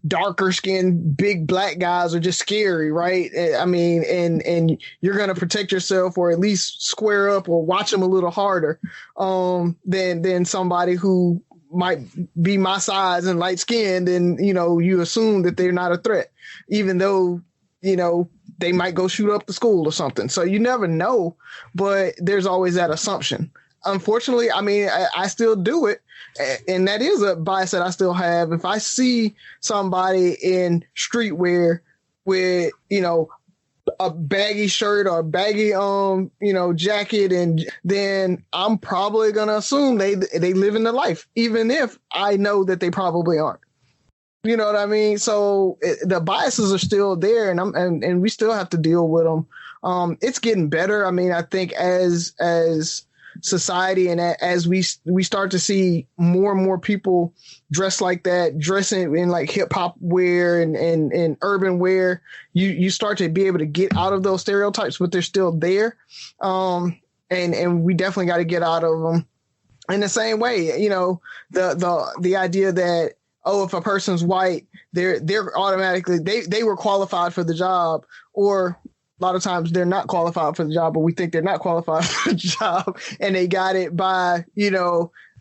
[SPEAKER 2] Darker skinned big black guys are just scary, right? I mean, and you're going to protect yourself, or at least square up or watch them a little harder than somebody who might be my size and light skinned, and you assume that they're not a threat, even though they might go shoot up the school or something. So you never know, but there's always that assumption. Unfortunately, I mean, I still do it. And that is a bias that I still have. If I see somebody in streetwear with, a baggy shirt or a baggy, jacket, and then I'm probably going to assume they live in the life, even if I know that they probably aren't. You know what I mean? So the biases are still there, and we still have to deal with them. It's getting better. I mean, I think as society and as we start to see more and more people dress like that, dressing in like hip hop wear and urban wear, you start to be able to get out of those stereotypes, but they're still there. And we definitely got to get out of them. In the same way, the idea that, if a person's white, they're automatically, they were qualified for the job, or a lot of times they're not qualified for the job, but we think they're not qualified for the job, and they got it by,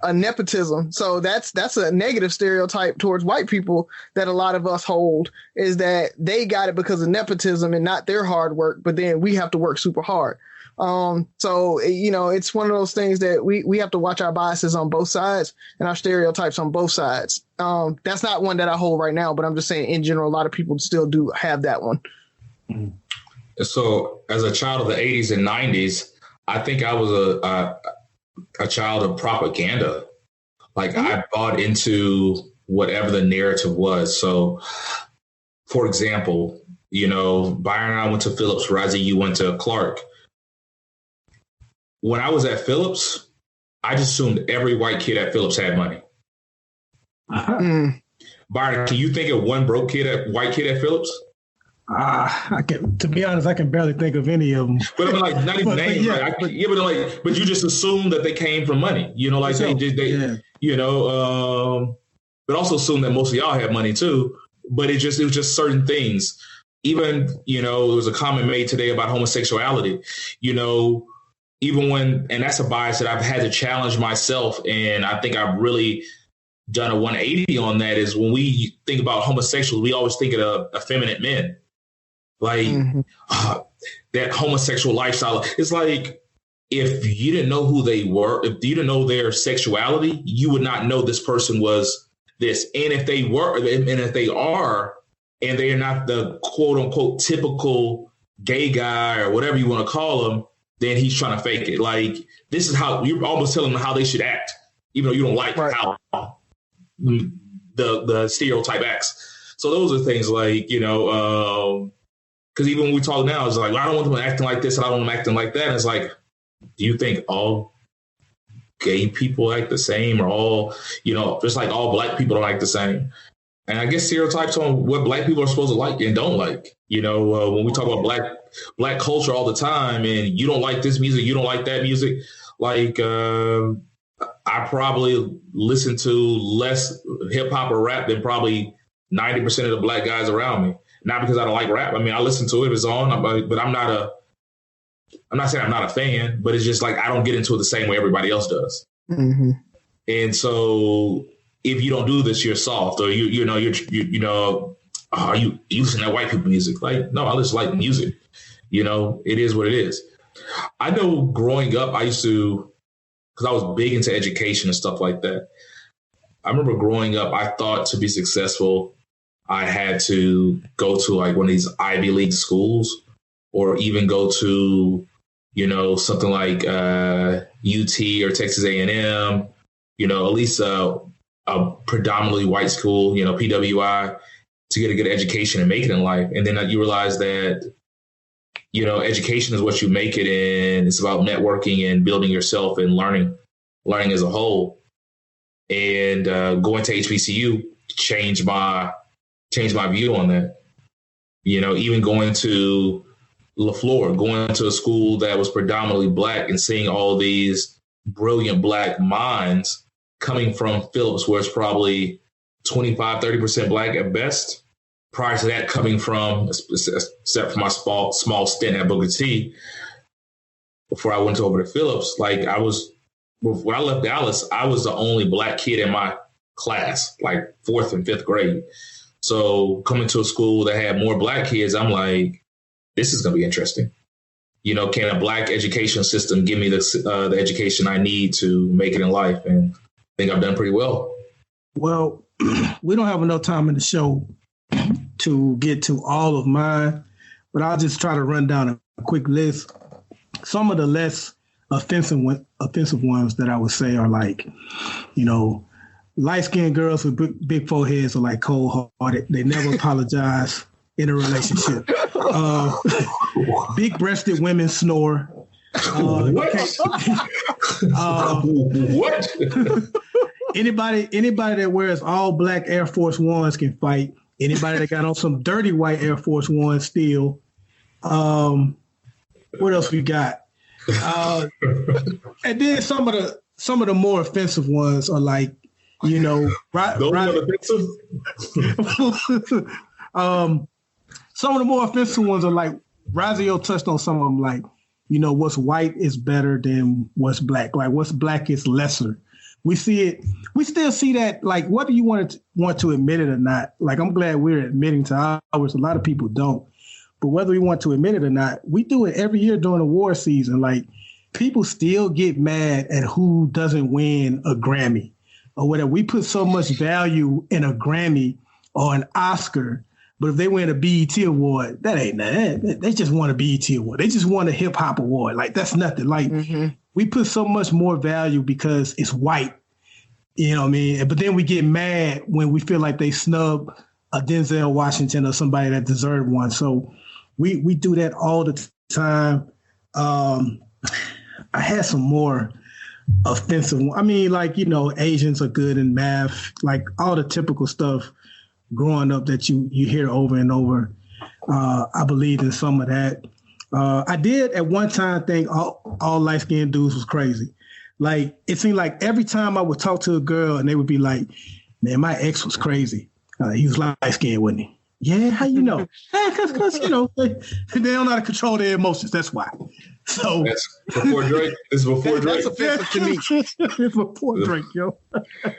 [SPEAKER 2] a nepotism. So that's a negative stereotype towards white people that a lot of us hold, is that they got it because of nepotism and not their hard work, but then we have to work super hard. So, it's one of those things that we have to watch our biases on both sides and our stereotypes on both sides. That's not one that I hold right now, but I'm just saying in general, a lot of people still do have that one.
[SPEAKER 1] So as a child of the 80s and 90s, I think I was a child of propaganda. Like I bought into whatever the narrative was. So, for example, Byron and I went to Phillips. Razi, you went to Clark. When I was at Phillips, I just assumed every white kid at Phillips had money. Byron, can you think of one broke white kid at Phillips?
[SPEAKER 3] To be honest, I can barely think of any of them.
[SPEAKER 1] But I mean, like, not even names. But you just assume that they came from money. But also assume that most of y'all have money too. But it was just certain things. Even, there was a comment made today about homosexuality. Even when, and that's a bias that I've had to challenge myself, and I think I've really done a 180 on that, is when we think about homosexuals, we always think of effeminate men. Like that homosexual lifestyle. It's like, if you didn't know who they were, if you didn't know their sexuality, you would not know this person was this. And if they were, and if they are, and they are not the quote unquote typical gay guy or whatever you want to call them, then he's trying to fake it. Like, this is how you're almost telling them how they should act, even though you don't like how the stereotype acts. So those are things like, because even when we talk now, it's like, well, I don't want them acting like this and I don't want them acting like that. And it's like, do you think all gay people act the same, or all, just like all black people don't act the same? And I guess stereotypes on what black people are supposed to like and don't like. When we talk about black culture all the time, and you don't like this music, you don't like that music. Like, I probably listen to less hip hop or rap than probably 90% of the black guys around me. Not because I don't like rap. I mean, I listen to it if it's on, but I'm not saying I'm not a fan, but it's just like, I don't get into it the same way everybody else does. Mm-hmm. And so if you don't do this, you're soft, or you listen to white people music. Like, no, I just like music. It is what it is. I know growing up, I used to, because I was big into education and stuff like that. I remember growing up, I thought to be successful, I had to go to like one of these Ivy League schools, or even go to, something like UT or Texas A&M, at least a predominantly white school, PWI, to get a good education and make it in life. And then you realize that, education is what you make it in. It's about networking and building yourself and learning as a whole. And going to HBCU changed my view on that. Even going to LaFleur, going to a school that was predominantly black and seeing all these brilliant black minds coming from Phillips, where it's probably 25, 30% black at best. Prior to that, coming from, except for my small stint at Booker T, before I went over to Phillips, like when I left Dallas, I was the only black kid in my class, like 4th and 5th grade. So coming to a school that had more black kids, I'm like, this is going to be interesting. Can a black education system give me the education I need to make it in life? And I think I've done pretty well.
[SPEAKER 3] Well, we don't have enough time in the show to get to all of mine, but I'll just try to run down a quick list. Some of the less offensive ones that I would say are like, light-skinned girls with big foreheads are like cold-hearted. They never apologize in a relationship. Big-breasted women snore.
[SPEAKER 1] What? What?
[SPEAKER 3] Anybody that wears all black Air Force Ones can fight. Anybody that got on some dirty white Air Force Ones steal. What else we got? And then some of the more offensive ones are like, those are offensive. Some of the more offensive ones are like, Razi touched on some of them, like, what's white is better than what's black. Like, what's black is lesser. We still see that, like, whether you want to admit it or not. Like, I'm glad we're admitting to ours. A lot of people don't. But whether we want to admit it or not, we do it every year during award season. Like, people still get mad at who doesn't win a Grammy or whatever. We put so much value in a Grammy or an Oscar, but if they win a BET award, that ain't nothing. They just won a BET award. They just won a hip hop award. Like, that's nothing. Like, we put so much more value because it's white. You know what I mean? But then we get mad when we feel like they snub a Denzel Washington or somebody that deserved one. So we do that all the time. I had some more offensive. I mean, like, you know, Asians are good in math, like all the typical stuff growing up that you hear over and over. I believed in some of that. I did at one time think all light-skinned dudes was crazy. Like, it seemed like every time I would talk to a girl and they would be like, man, my ex was crazy. He was light-skinned, wasn't he? Yeah, how you know? Because, you know, they don't know how to control their emotions. That's why. So
[SPEAKER 1] that's before Drake. It's before Drake.
[SPEAKER 2] That's offensive to me.
[SPEAKER 3] It's before Drake, yo.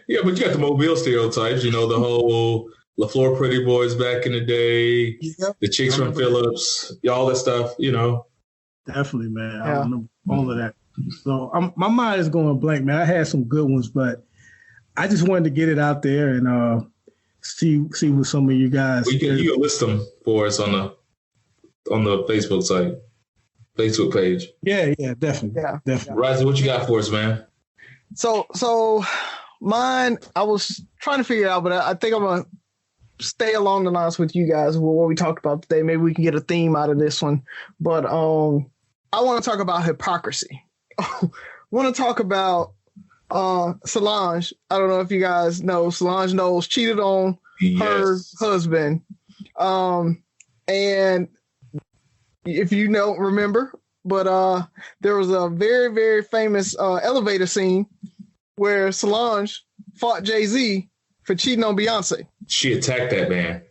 [SPEAKER 1] Yeah, but you got the Mobile stereotypes. You know, the whole LaFleur Pretty Boys back in the day, the chicks from Phillips, all that stuff. You know,
[SPEAKER 3] definitely, man. I remember all of that. So my mind is going blank, man. I had some good ones, but I just wanted to get it out there and see what some of you guys.
[SPEAKER 1] Well, you can list them for us on the Facebook site, Facebook page.
[SPEAKER 3] Yeah, definitely.
[SPEAKER 2] Yeah.
[SPEAKER 3] Definitely.
[SPEAKER 1] Razi, what you got for us, man?
[SPEAKER 2] So mine, I was trying to figure it out, but I think I'm gonna stay along the lines with you guys with what we talked about today. Maybe we can get a theme out of this one. But I want to talk about hypocrisy. I want to talk about Solange. I don't know if you guys know, Solange Knowles cheated on her husband. And if you don't remember, but there was a very, very famous elevator scene where Solange fought Jay-Z for cheating on Beyonce.
[SPEAKER 1] She attacked that man.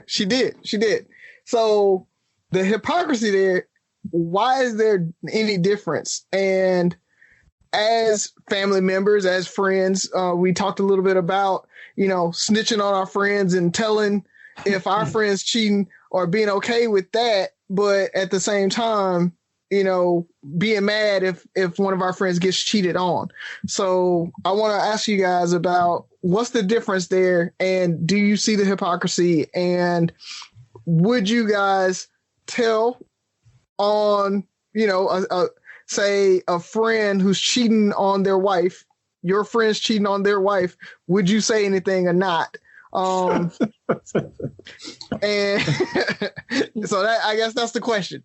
[SPEAKER 2] She did. So the hypocrisy there, why is there any difference? And as family members, as friends, we talked a little bit about, you know, snitching on our friends and telling if our friends cheating or being okay with that, but at the same time, you know, being mad if one of our friends gets cheated on. So I want to ask you guys about what's the difference there, and do you see the hypocrisy, and would you guys tell on, you know, say a friend who's cheating on their wife, your friend's cheating on their wife, would you say anything or not? And so that, I guess that's the question.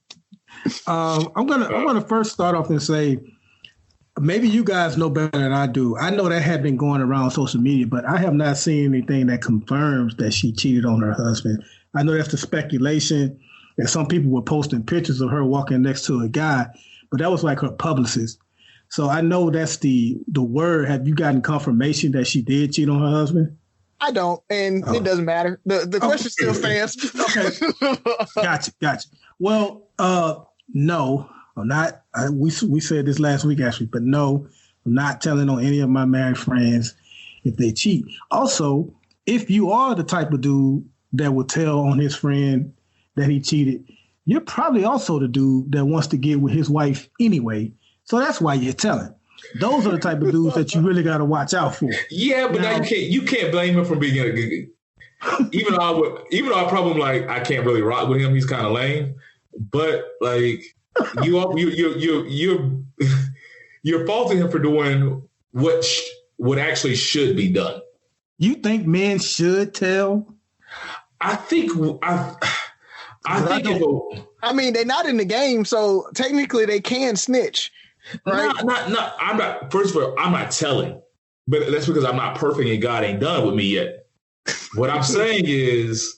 [SPEAKER 3] I'm gonna first start off and say, maybe you guys know better than I do. I know that had been going around social media, but I have not seen anything that confirms that she cheated on her husband. I know that's the speculation, and some people were posting pictures of her walking next to a guy, but that was like her publicist. So I know that's the word. Have you gotten confirmation that she did cheat on her husband?
[SPEAKER 2] I don't, and it doesn't matter. The question still stands.
[SPEAKER 3] Okay. Gotcha. Well, no, I'm not. We said this last week, actually, but no, I'm not telling on any of my married friends if they cheat. Also, if you are the type of dude that will tell on his friend that he cheated, you're probably also the dude that wants to get with his wife anyway. So that's why you're telling. Those are the type of dudes that you really got to watch out for.
[SPEAKER 1] Yeah, but now you can't blame him for being even though I probably like I can't really rock with him. He's kind of lame, but like you're faulting him for doing what actually should be done.
[SPEAKER 3] You think men should tell?
[SPEAKER 1] I mean, they're not in the game, so technically they can snitch. Right? I'm not. First of all, I'm not telling, but that's because I'm not perfect and God ain't done with me yet. What I'm saying is,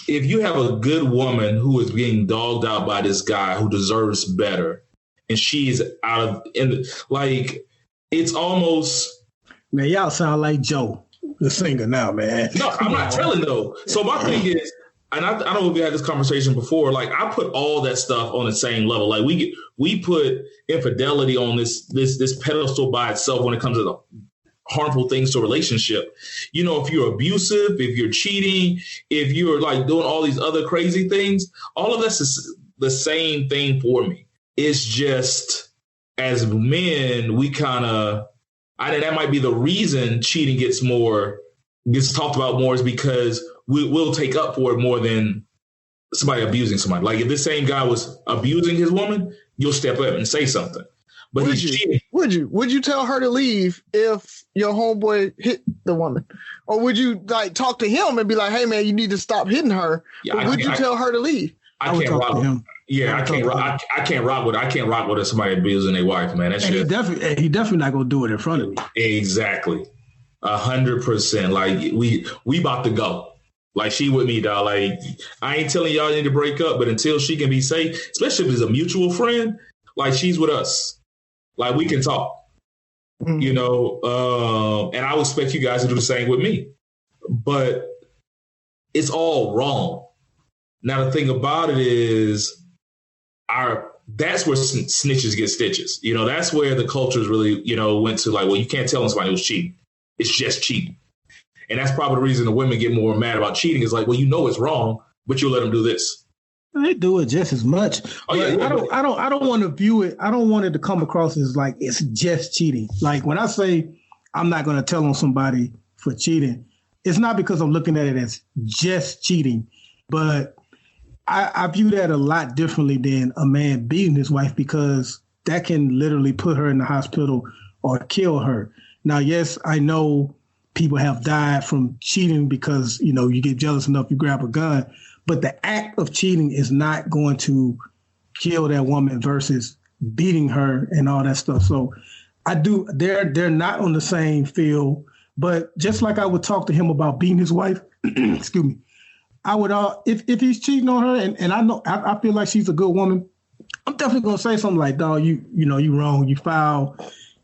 [SPEAKER 1] if you have a good woman who is being dogged out by this guy who deserves better, and she's it's almost.
[SPEAKER 3] Man, y'all sound like Joe, the singer now, man.
[SPEAKER 1] No, I'm not telling though. So my thing is. And I don't know if we had this conversation before. Like I put all that stuff on the same level. Like we put infidelity on this pedestal by itself when it comes to the harmful things to a relationship. You know, if you're abusive, if you're cheating, if you're like doing all these other crazy things, all of this is the same thing for me. It's just as men, we kind of, I think that might be the reason cheating gets talked about more is because we'll take up for it more than somebody abusing somebody. Like if this same guy was abusing his woman, you'll step up and say something. but he's cheating.
[SPEAKER 2] Would you tell her to leave if your homeboy hit the woman? Or would you like talk to him and be like, hey man, you need to stop hitting her? Yeah, would you tell her to leave?
[SPEAKER 1] I can't rock with him. Yeah, I can't rock with somebody abusing their wife, man. That's
[SPEAKER 3] he definitely not gonna do it in front of me.
[SPEAKER 1] Exactly. 100%. Like we about to go. Like she with me, dog. Like I ain't telling y'all need to break up, but until she can be safe, especially if it's a mutual friend, like she's with us. Like we can talk. You know, and I would expect you guys to do the same with me. But it's all wrong. Now the thing about it is that's where snitches get stitches. You know, that's where the cultures really, you know, went to like, well, you can't tell somebody who's cheating. It's just cheating. And that's probably the reason the women get more mad about cheating is like, well, you know it's wrong, but you'll let them do this.
[SPEAKER 3] They do it just as much. Oh, yeah, I don't want to view it. I don't want it to come across as like it's just cheating. Like when I say I'm not going to tell on somebody for cheating, it's not because I'm looking at it as just cheating, but I view that a lot differently than a man beating his wife because that can literally put her in the hospital or kill her. Now, yes, I know people have died from cheating because, you know, you get jealous enough, you grab a gun. But the act of cheating is not going to kill that woman versus beating her and all that stuff. So they're not on the same field. But just like I would talk to him about beating his wife, excuse me, I would if he's cheating on her and I know I feel like she's a good woman, I'm definitely gonna say something like, dog, you know, you wrong, you foul,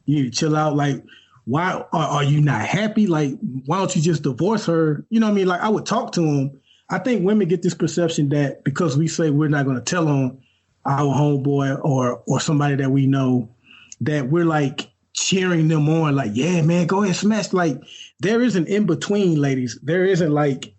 [SPEAKER 3] you need to chill out. Like, why are you not happy? Like, why don't you just divorce her? You know what I mean? Like, I would talk to him. I think women get this perception that because we say we're not going to tell on our homeboy or somebody that we know, that we're like cheering them on, like, yeah, man, go ahead, smash. Like, there is an in-between, ladies. There isn't like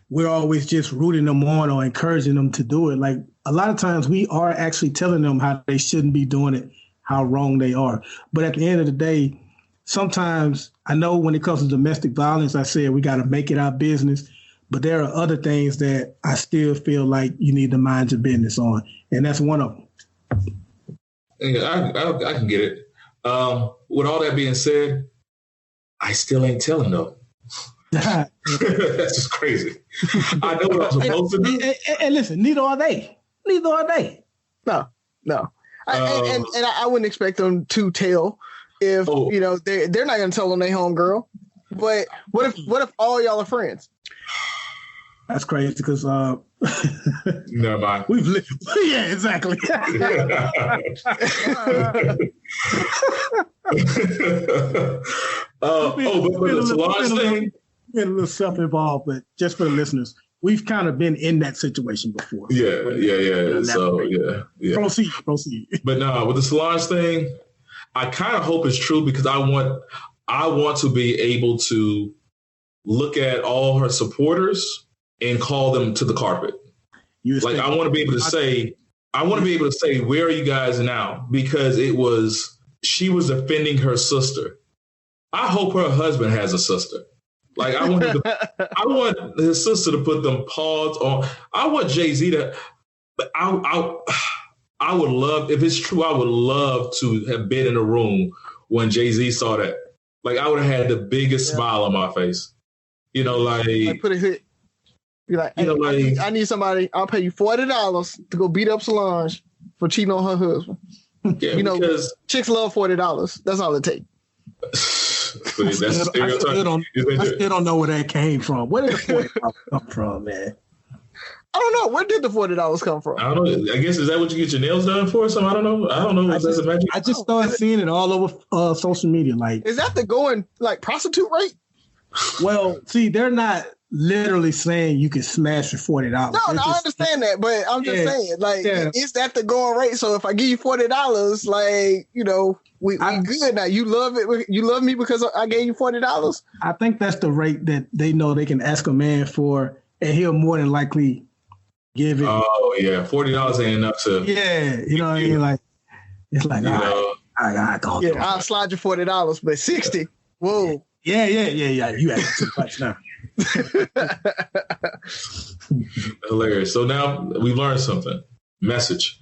[SPEAKER 3] we're always just rooting them on or encouraging them to do it. Like, a lot of times we are actually telling them how they shouldn't be doing it, how wrong they are. But at the end of the day, sometimes I know when it comes to domestic violence, I said we got to make it our business. But there are other things that I still feel like you need to mind your business on. And that's one of them.
[SPEAKER 1] Yeah, I can get it. With all that being said, I still ain't telling though. That's just crazy. I know what I'm supposed to do.
[SPEAKER 3] And listen, neither are they.
[SPEAKER 2] No. And I wouldn't expect them to tell if, you know, they're not going to tell them they homegirl. But what if all y'all are friends?
[SPEAKER 3] That's crazy because
[SPEAKER 1] never mind.
[SPEAKER 3] We've lived. Yeah, exactly.
[SPEAKER 1] But the salon thing.
[SPEAKER 3] Been a little self-involved, but just for the listeners, we've kind of been in that situation before.
[SPEAKER 1] Yeah. So yeah.
[SPEAKER 3] Proceed.
[SPEAKER 1] But no, with the Solange thing, I kind of hope it's true because I want to be able to look at all her supporters and call them to the carpet. Like I want to be able to say, where are you guys now? Because she was defending her sister. I hope her husband has a sister. Like I want his sister to put them paws on. I want Jay-Z to. But I would love, if it's true, I would love to have been in a room when Jay-Z saw that. Like I would have had the biggest smile on my face. You know, like
[SPEAKER 2] put a hit. Be like, hey, you know, I need somebody. I'll pay you $40 to go beat up Solange for cheating on her husband. Yeah, you know, chicks love $40. That's all it takes.
[SPEAKER 3] I still don't know where that came from. Where did the $40 come from, man?
[SPEAKER 2] I don't know. Where did the $40 come from?
[SPEAKER 1] I don't know. I guess is that what you get your nails done for? So I don't know.
[SPEAKER 3] I just started seeing it all over social media. Like,
[SPEAKER 2] is that the going like prostitute rate?
[SPEAKER 3] Well, see, they're not literally saying you can smash for $40.
[SPEAKER 2] No, I understand that, but I'm just saying, like, is that the going rate? So if I give you $40, like, you know, we good now. You love it. You love me because I gave you $40.
[SPEAKER 3] I think that's the rate that they know they can ask a man for, and he'll more than likely give it.
[SPEAKER 1] Oh yeah, $40 ain't enough to.
[SPEAKER 3] Yeah, you know what I mean. Like, it's like, I don't.
[SPEAKER 2] Yeah, I'll slide you $40, but 60. Whoa.
[SPEAKER 3] Yeah. You asking too much now.
[SPEAKER 1] Hilarious. So now we've learned something. Message.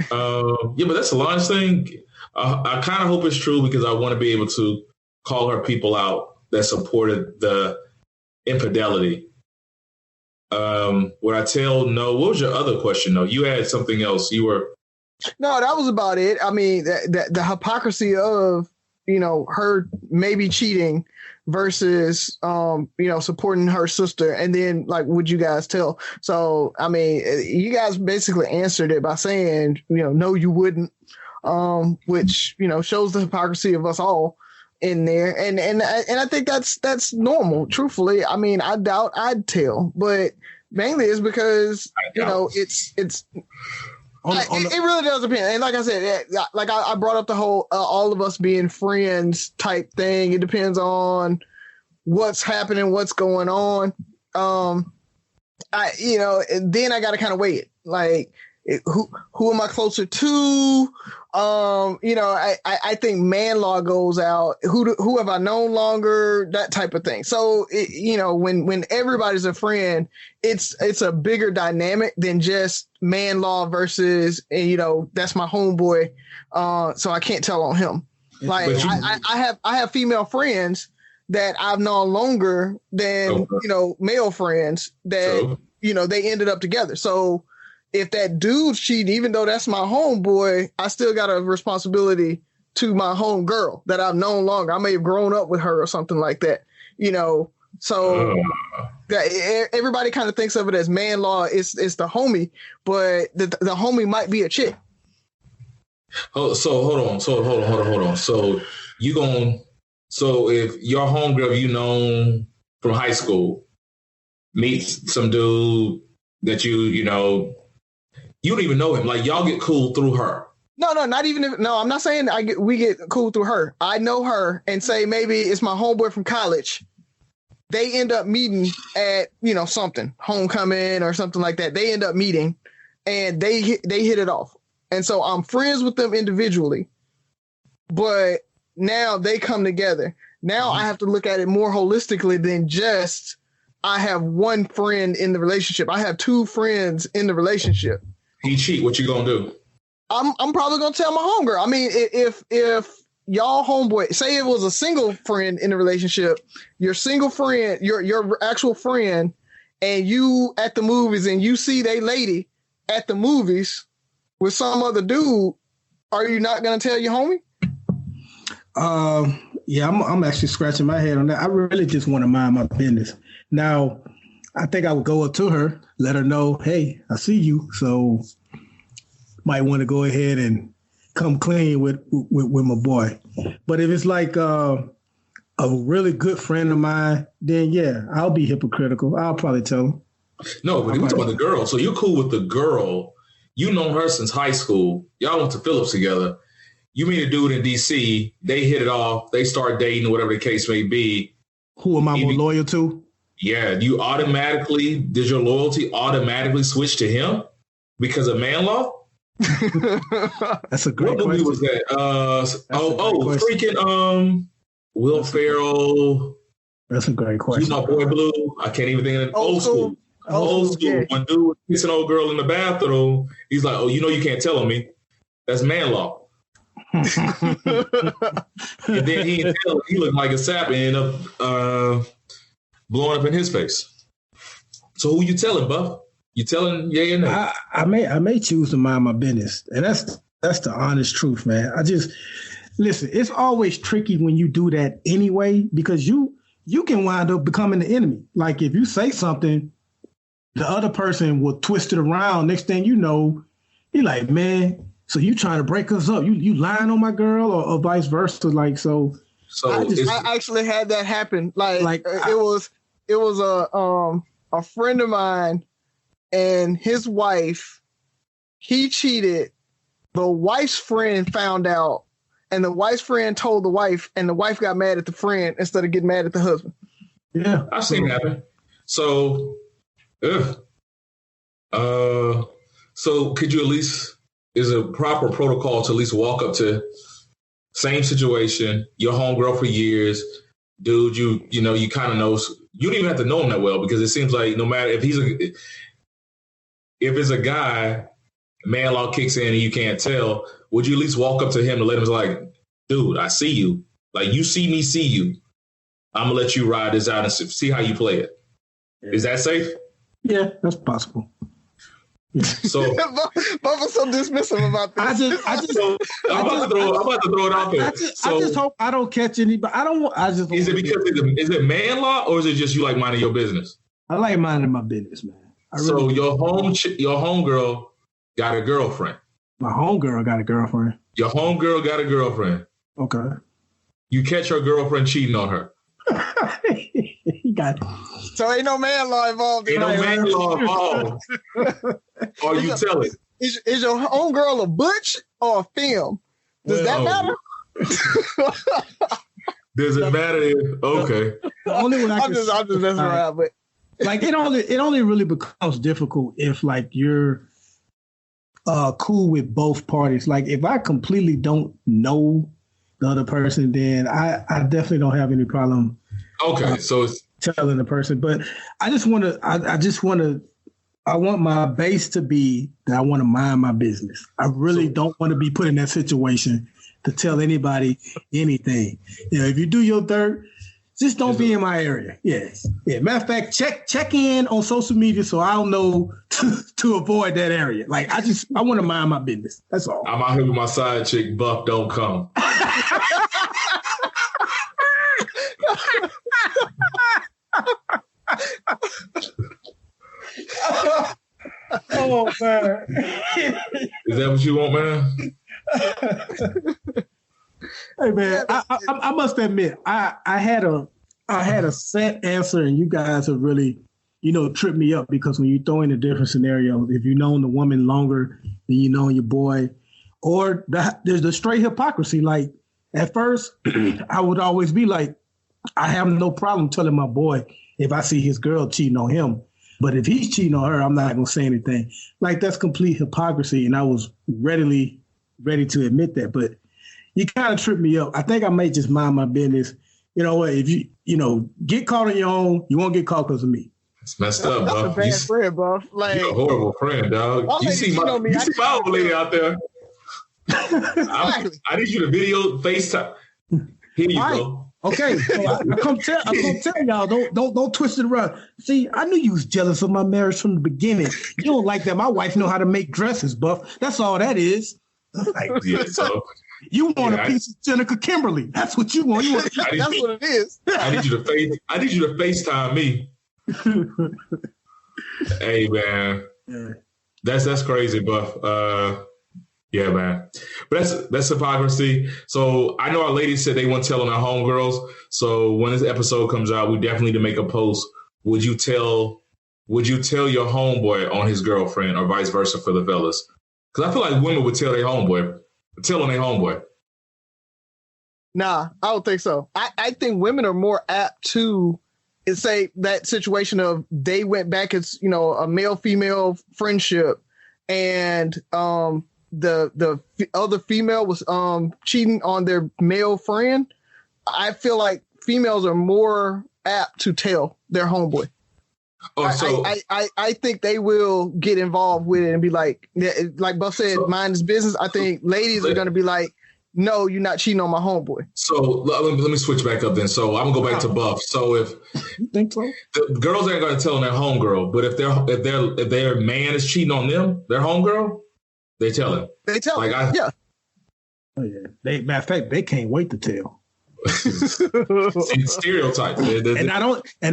[SPEAKER 1] But that's a launch thing. I kind of hope it's true because I want to be able to call her people out that supported the infidelity. Would I tell no? What was your other question though? You had something else. You were.
[SPEAKER 2] No, that was about it. I mean, the hypocrisy of, her maybe cheating versus, supporting her sister. And then, like, would you guys tell? So, I mean, you guys basically answered it by saying, no, you wouldn't, which, shows the hypocrisy of us all in there. And I think that's normal, truthfully. I mean, I doubt I'd tell, but mainly it's because, it's it really does depend. And like I said, like I brought up the whole all of us being friends type thing. It depends on what's happening, what's going on. Then I got to kind of weigh it. Like, who am I closer to? I think man law goes out. Who have I known longer? That type of thing. So, when everybody's a friend, it's a bigger dynamic than just man law versus, that's my homeboy. So I can't tell on him. Like I have female friends that I've known longer than, male friends that, they ended up together. So if that dude's cheating, even though that's my homeboy, I still got a responsibility to my home girl that I've known longer. I may have grown up with her or something like that, So that everybody kind of thinks of it as man law. It's the homie, but the homie might be a chick.
[SPEAKER 1] Oh, so hold on. So if your homegirl from high school meets some dude that you don't even know him, like y'all get cool through her. No, not even if, no, I'm not saying we get cool through her. I know her and say maybe it's my homeboy from college. They end up meeting at, something, homecoming or something like that. They end up meeting and they hit it off. And so I'm friends with them individually, but now they come together. Now I have to look at it more holistically than just I have one friend in the relationship. I have two friends in the relationship. He cheat. What you gonna do?
[SPEAKER 2] I'm probably gonna tell my homegirl. I mean, if y'all homeboy, say it was a single friend in the relationship, your single friend, your actual friend, and you at the movies and you see they lady at the movies with some other dude, are you not gonna tell your homie?
[SPEAKER 3] Yeah, I'm actually scratching my head on that. I really just want to mind my business. Now, I think I would go up to her, let her know, hey, I see you, so might want to go ahead and come clean with my boy. But if it's like a really good friend of mine, then yeah, I'll be hypocritical. I'll probably tell him.
[SPEAKER 1] No, but we're talking about the girl. So you're cool with the girl. You known her since high school. Y'all went to Phillips together. You meet a dude in D.C. They hit it off. They start dating, whatever the case may be.
[SPEAKER 3] Who am I more loyal to?
[SPEAKER 1] Yeah, did your loyalty automatically switch to him because of man law?
[SPEAKER 3] That's a great question. What movie was
[SPEAKER 1] that? Freaking Will Ferrell.
[SPEAKER 3] That's a great question.
[SPEAKER 1] You know Boy Blue. I can't even think of it. Old school.
[SPEAKER 2] Yeah.
[SPEAKER 1] When dude was kissing an old girl in the bathroom, he's like, "Oh, you can't tell on me. That's man law." And then he looked like a sap and ended up blowing up in his face. So who you telling, Buff? You telling yay or nay?
[SPEAKER 3] I may choose to mind my business, and that's the honest truth, man. I just listen. It's always tricky when you do that anyway, because you can wind up becoming the enemy. Like if you say something, the other person will twist it around. Next thing you know, you're like, man, so you trying to break us up? You lying on my girl, or vice versa? Like so.
[SPEAKER 2] I actually had that happen. It was a friend of mine and his wife. He cheated. The wife's friend found out, and the wife's friend told the wife, and the wife got mad at the friend instead of getting mad at the husband.
[SPEAKER 3] Yeah,
[SPEAKER 1] I've seen it happen. So, so could you at least? Is a proper protocol to at least walk up to same situation, your homegirl for years, dude, you kind of know, you don't even have to know him that well, because it seems like no matter if it's a guy, man law kicks in and you can't tell. would you at least walk up to him and let him like, dude, I see you. Like, you see me, see you. I'm going to let you ride this out and see how you play it. Yeah. Is that safe?
[SPEAKER 3] Yeah, that's possible.
[SPEAKER 1] Yeah. So,
[SPEAKER 2] Bob was so dismissive about this.
[SPEAKER 1] I'm about to throw it out there.
[SPEAKER 3] I just hope I don't catch anybody.
[SPEAKER 1] Is it because is it man law, or is it just you like minding your business?
[SPEAKER 3] I like minding my business, man.
[SPEAKER 1] So your homegirl got a girlfriend.
[SPEAKER 3] My homegirl got a girlfriend.
[SPEAKER 1] Your homegirl got a girlfriend.
[SPEAKER 3] Okay. You
[SPEAKER 1] catch her girlfriend cheating on her.
[SPEAKER 3] He got it.
[SPEAKER 2] So ain't no man law involved.
[SPEAKER 1] Ain't no man law involved. Or you tell it.
[SPEAKER 2] Is your homegirl a butch or a film? Does that matter?
[SPEAKER 1] Does it matter? Okay.
[SPEAKER 3] The only one
[SPEAKER 2] I'm just messing around, but
[SPEAKER 3] like it only really becomes difficult if like you're cool with both parties. Like if I completely don't know the other person, then I definitely don't have any problem.
[SPEAKER 1] Okay, so it's
[SPEAKER 3] telling the person, but I want my base to be that I want to mind my business. I really don't want to be put in that situation to tell anybody anything. You know, if you do your dirt, just don't be in my area. Yes. Yeah. Matter of fact, check in on social media so I'll know to avoid that area. Like I want to mind my business. That's all.
[SPEAKER 1] I'm out here with my side chick, Buff. Don't come.
[SPEAKER 3] Oh man.
[SPEAKER 1] Is that what you want, man?
[SPEAKER 3] Hey man, I must admit, I had a set answer, and you guys have really, tripped me up because when you throw in a different scenario, if you've known the woman longer than you know your boy, or there's the straight hypocrisy. Like at first, I would always be like, I have no problem telling my boy if I see his girl cheating on him. But if he's cheating on her, I'm not going to say anything. Like, that's complete hypocrisy, and I was ready to admit that. But you kind of tripped me up. I think I may just mind my business. You know what? If you get caught on your own, you won't get caught because of me.
[SPEAKER 1] It's messed up,
[SPEAKER 2] That's
[SPEAKER 1] bro.
[SPEAKER 2] a bad friend, bro. Like,
[SPEAKER 1] you're a horrible friend, dog. You see my old lady out there. I need you to video FaceTime. Here you go.
[SPEAKER 3] Okay, so I come tell y'all, don't twist it around. See, I knew you was jealous of my marriage from the beginning. You don't like that my wife know how to make dresses, Buff. That's all that is. Like,
[SPEAKER 1] yeah, so,
[SPEAKER 3] you want a piece of Jenica Kimberly. That's what you want.
[SPEAKER 2] That's what it is.
[SPEAKER 1] I need you to FaceTime me. Hey man. Yeah. That's crazy, Buff. Yeah, man. But that's hypocrisy. So I know our ladies said they weren't telling our homegirls. So when this episode comes out, we definitely need to make a post. Would you tell your homeboy on his girlfriend or vice versa for the fellas? Because I feel like women would tell their homeboy. Tell on their homeboy.
[SPEAKER 2] Nah, I don't think so. I think women are more apt to say that situation of they went back as, a male-female friendship and the other female was cheating on their male friend. I feel like females are more apt to tell their homeboy. I think they will get involved with it and be like Buff said, mind his business. I think ladies are going to be like, no, you're not cheating on my homeboy. So
[SPEAKER 1] let me switch back up then. So I'm gonna go back to Buff. So if
[SPEAKER 3] you think so,
[SPEAKER 1] the girls ain't going to tell on their homegirl, but if their man is cheating on them, their homegirl, they tell him.
[SPEAKER 2] They tell him. Yeah.
[SPEAKER 3] Oh yeah. Matter of fact, they can't wait to tell.
[SPEAKER 1] See, stereotypes.
[SPEAKER 3] And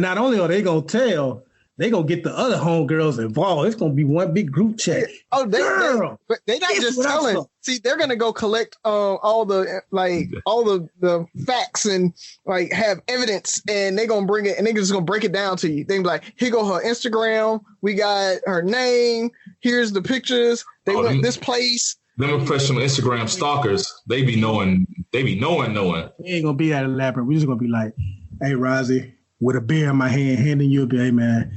[SPEAKER 3] not only are they gonna tell, they gonna get the other homegirls involved. It's gonna be one big group chat.
[SPEAKER 2] Oh, but they're not just telling. See, they're gonna go collect all the facts and like have evidence, and they're gonna bring it, and they're just gonna break it down to you. They be like, "Here go her Instagram. We got her name. Here's the pictures. They went this place."
[SPEAKER 1] Them professional Instagram stalkers, they be knowing. We ain't
[SPEAKER 3] gonna be that elaborate. We just gonna be like, "Hey, Razi, with a beer in my hand, handing you a beer, hey man.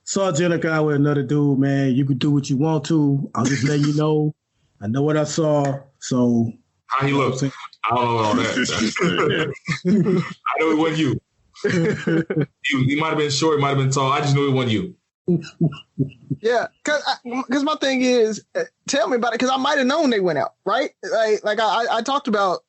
[SPEAKER 3] Saw Jenica out with another dude, man. You can do what you want to. I'll just let you know. I know what I saw. So
[SPEAKER 1] how he looks? I don't know all that. I know it wasn't you. He might have been short, might have been tall. I just knew it wasn't you.
[SPEAKER 2] Yeah, because my thing is, tell me about it, because I might have known they went out, right? Like I talked about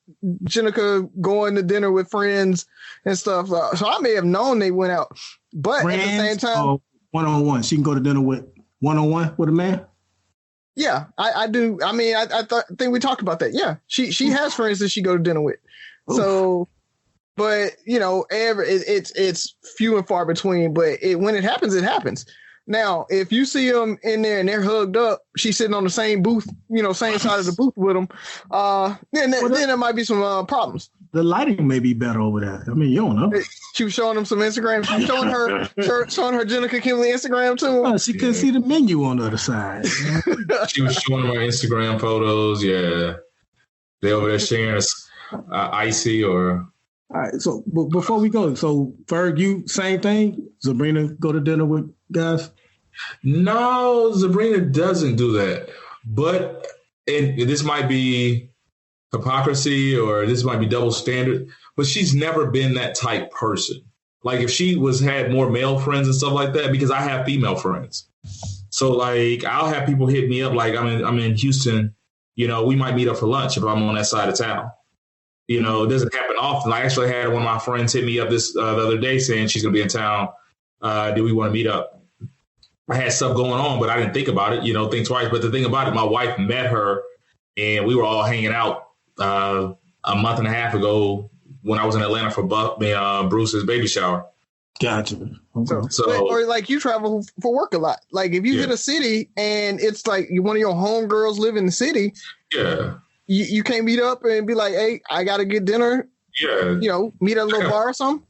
[SPEAKER 2] Jenica going to dinner with friends and stuff, so I may have known they went out, but friends, at the same time,
[SPEAKER 3] one-on-one, she can go to dinner with one-on-one with a man.
[SPEAKER 2] Yeah, I do. I mean, I think we talked about that. Yeah, she has friends that she go to dinner with. Oof. So, but you know, it's few and far between. But when it happens, it happens. Now, if you see them in there and they're hugged up, she's sitting on the same booth, you know, same side of the booth with them, then there might be some problems.
[SPEAKER 3] The lighting may be better over there. I mean, you don't know.
[SPEAKER 2] She was showing them some Instagram. She was showing her Jenica Kimberly Instagram too.
[SPEAKER 3] She couldn't see the menu on the other side.
[SPEAKER 1] She was showing them her Instagram photos. Yeah, they over there sharing icy or.
[SPEAKER 3] All right. So before we go, so Ferg, you same thing? Sabrina go to dinner with guys?
[SPEAKER 1] No, Sabrina doesn't do that. But this might be hypocrisy or this might be double standard, but she's never been that type person. Like if she had more male friends and stuff like that, because I have female friends. So like I'll have people hit me up like I'm in Houston, you know, we might meet up for lunch if I'm on that side of town. You know, it doesn't happen often. I actually had one of my friends hit me up the other day saying she's going to be in town. Do we want to meet up? I had stuff going on, but I didn't think about it, you know, think twice. But the thing about it, my wife met her and we were all hanging out a month and a half ago when I was in Atlanta for Bruce's baby shower.
[SPEAKER 3] Gotcha.
[SPEAKER 2] Okay. So, or like you travel for work a lot. Like if you hit a city and it's like one of your homegirls live in the city.
[SPEAKER 1] Yeah.
[SPEAKER 2] You can't meet up and be like, hey, I got to get dinner.
[SPEAKER 1] Yeah.
[SPEAKER 2] You know, meet at a little bar or something.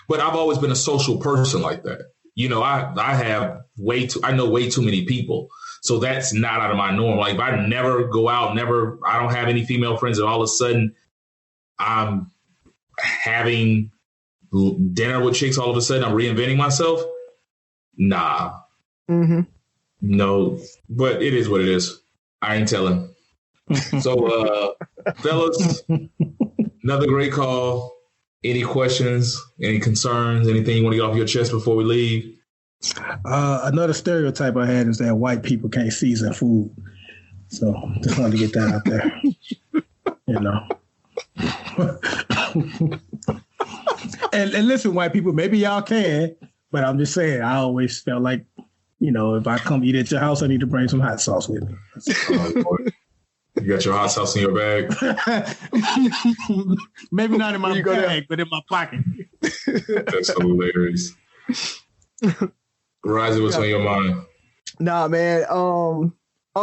[SPEAKER 1] But I've always been a social person like that. You know, I know way too many people. So that's not out of my norm. Like if I never go out, I don't have any female friends and all of a sudden I'm having dinner with chicks all of a sudden, I'm reinventing myself. Nah.
[SPEAKER 2] Mm-hmm.
[SPEAKER 1] No, but it is what it is. I ain't telling. So, fellas, another great call. Any questions, any concerns, anything you want to get off your chest before we leave?
[SPEAKER 3] Another stereotype I had is that white people can't season food. So just wanted to get that out there. You know. and listen, white people, maybe y'all can, but I'm just saying, I always felt like, you know, if I come eat at your house, I need to bring some hot sauce with me.
[SPEAKER 1] You got your hot sauce in your bag?
[SPEAKER 3] Maybe not in my bag, but in my pocket.
[SPEAKER 1] That's hilarious. Razi, what's on your mind?
[SPEAKER 2] Nah, man. Only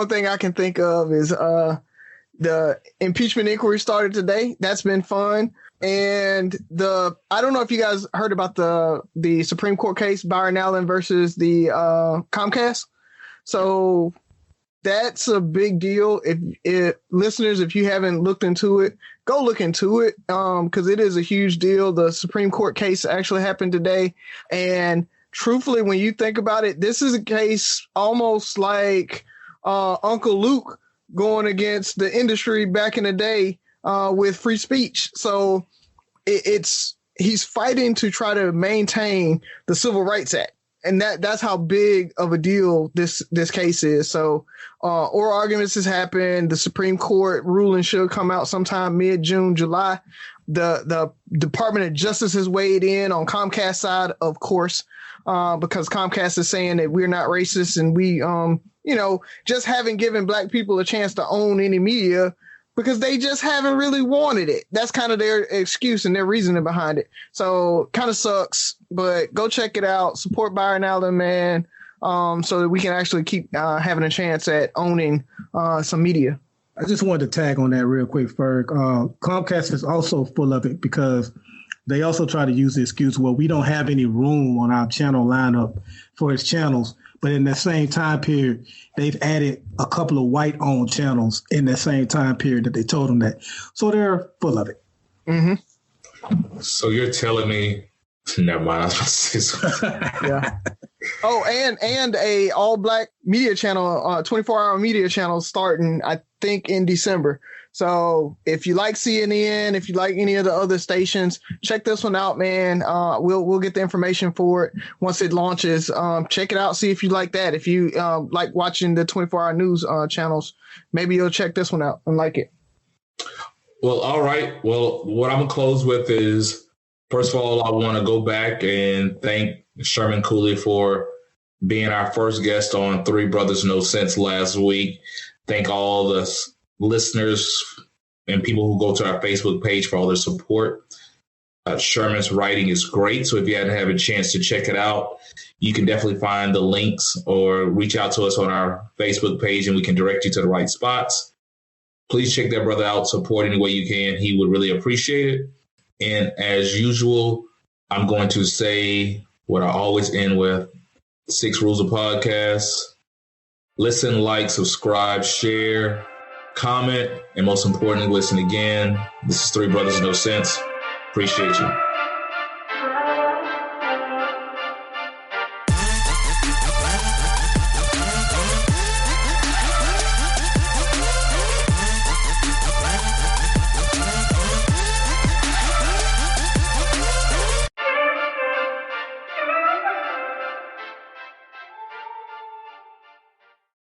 [SPEAKER 2] thing I can think of is the impeachment inquiry started today. That's been fun. And I don't know if you guys heard about the Supreme Court case, Byron Allen versus the Comcast. So that's a big deal. If listeners, if you haven't looked into it, go look into it because it is a huge deal. The Supreme Court case actually happened today. And truthfully, when you think about it, this is a case almost like Uncle Luke going against the industry back in the day with free speech. So he's fighting to try to maintain the Civil Rights Act. And that's how big of a deal this case is. So oral arguments has happened. The Supreme Court ruling should come out sometime mid-June, July. The Department of Justice has weighed in on Comcast side, of course, because Comcast is saying that we're not racist and we, just haven't given Black people a chance to own any media because they just haven't really wanted it. That's kind of their excuse and their reasoning behind it. So kind of sucks, but go check it out. Support Byron Allen, man, so that we can actually keep having a chance at owning some media.
[SPEAKER 3] I just wanted to tag on that real quick, Ferg. Comcast is also full of it because they also try to use the excuse, well, we don't have any room on our channel lineup for its channels. But in the same time period, they've added a couple of white-owned channels in the same time period that they told them that. So they're full of it.
[SPEAKER 2] Mm-hmm.
[SPEAKER 1] So you're telling me, never mind. I was about to say something.
[SPEAKER 2] Yeah. Oh, and a all-Black media channel, 24-hour media channel starting, I think, in December. So if you like CNN, if you like any of the other stations, check this one out, man. We'll get the information for it once it launches. Check it out. See if you like that. If you like watching the 24-hour news channels, maybe you'll check this one out and like it.
[SPEAKER 1] Well, all right. Well, what I'm going to close with is, first of all, I want to go back and thank Sherman Cooley for being our first guest on Three Brothers No Sense last week. Thank all the listeners and people who go to our Facebook page for all their support. Sherman's writing is great. So if you hadn't had a chance to check it out, you can definitely find the links or reach out to us on our Facebook page and we can direct you to the right spots. Please check that brother out, support any way you can. He would really appreciate it. And as usual, I'm going to say what I always end with: 6 rules of podcasts. Listen, like, subscribe, share, comment, and most importantly, listen again. This is Three Brothers No Sense. Appreciate you.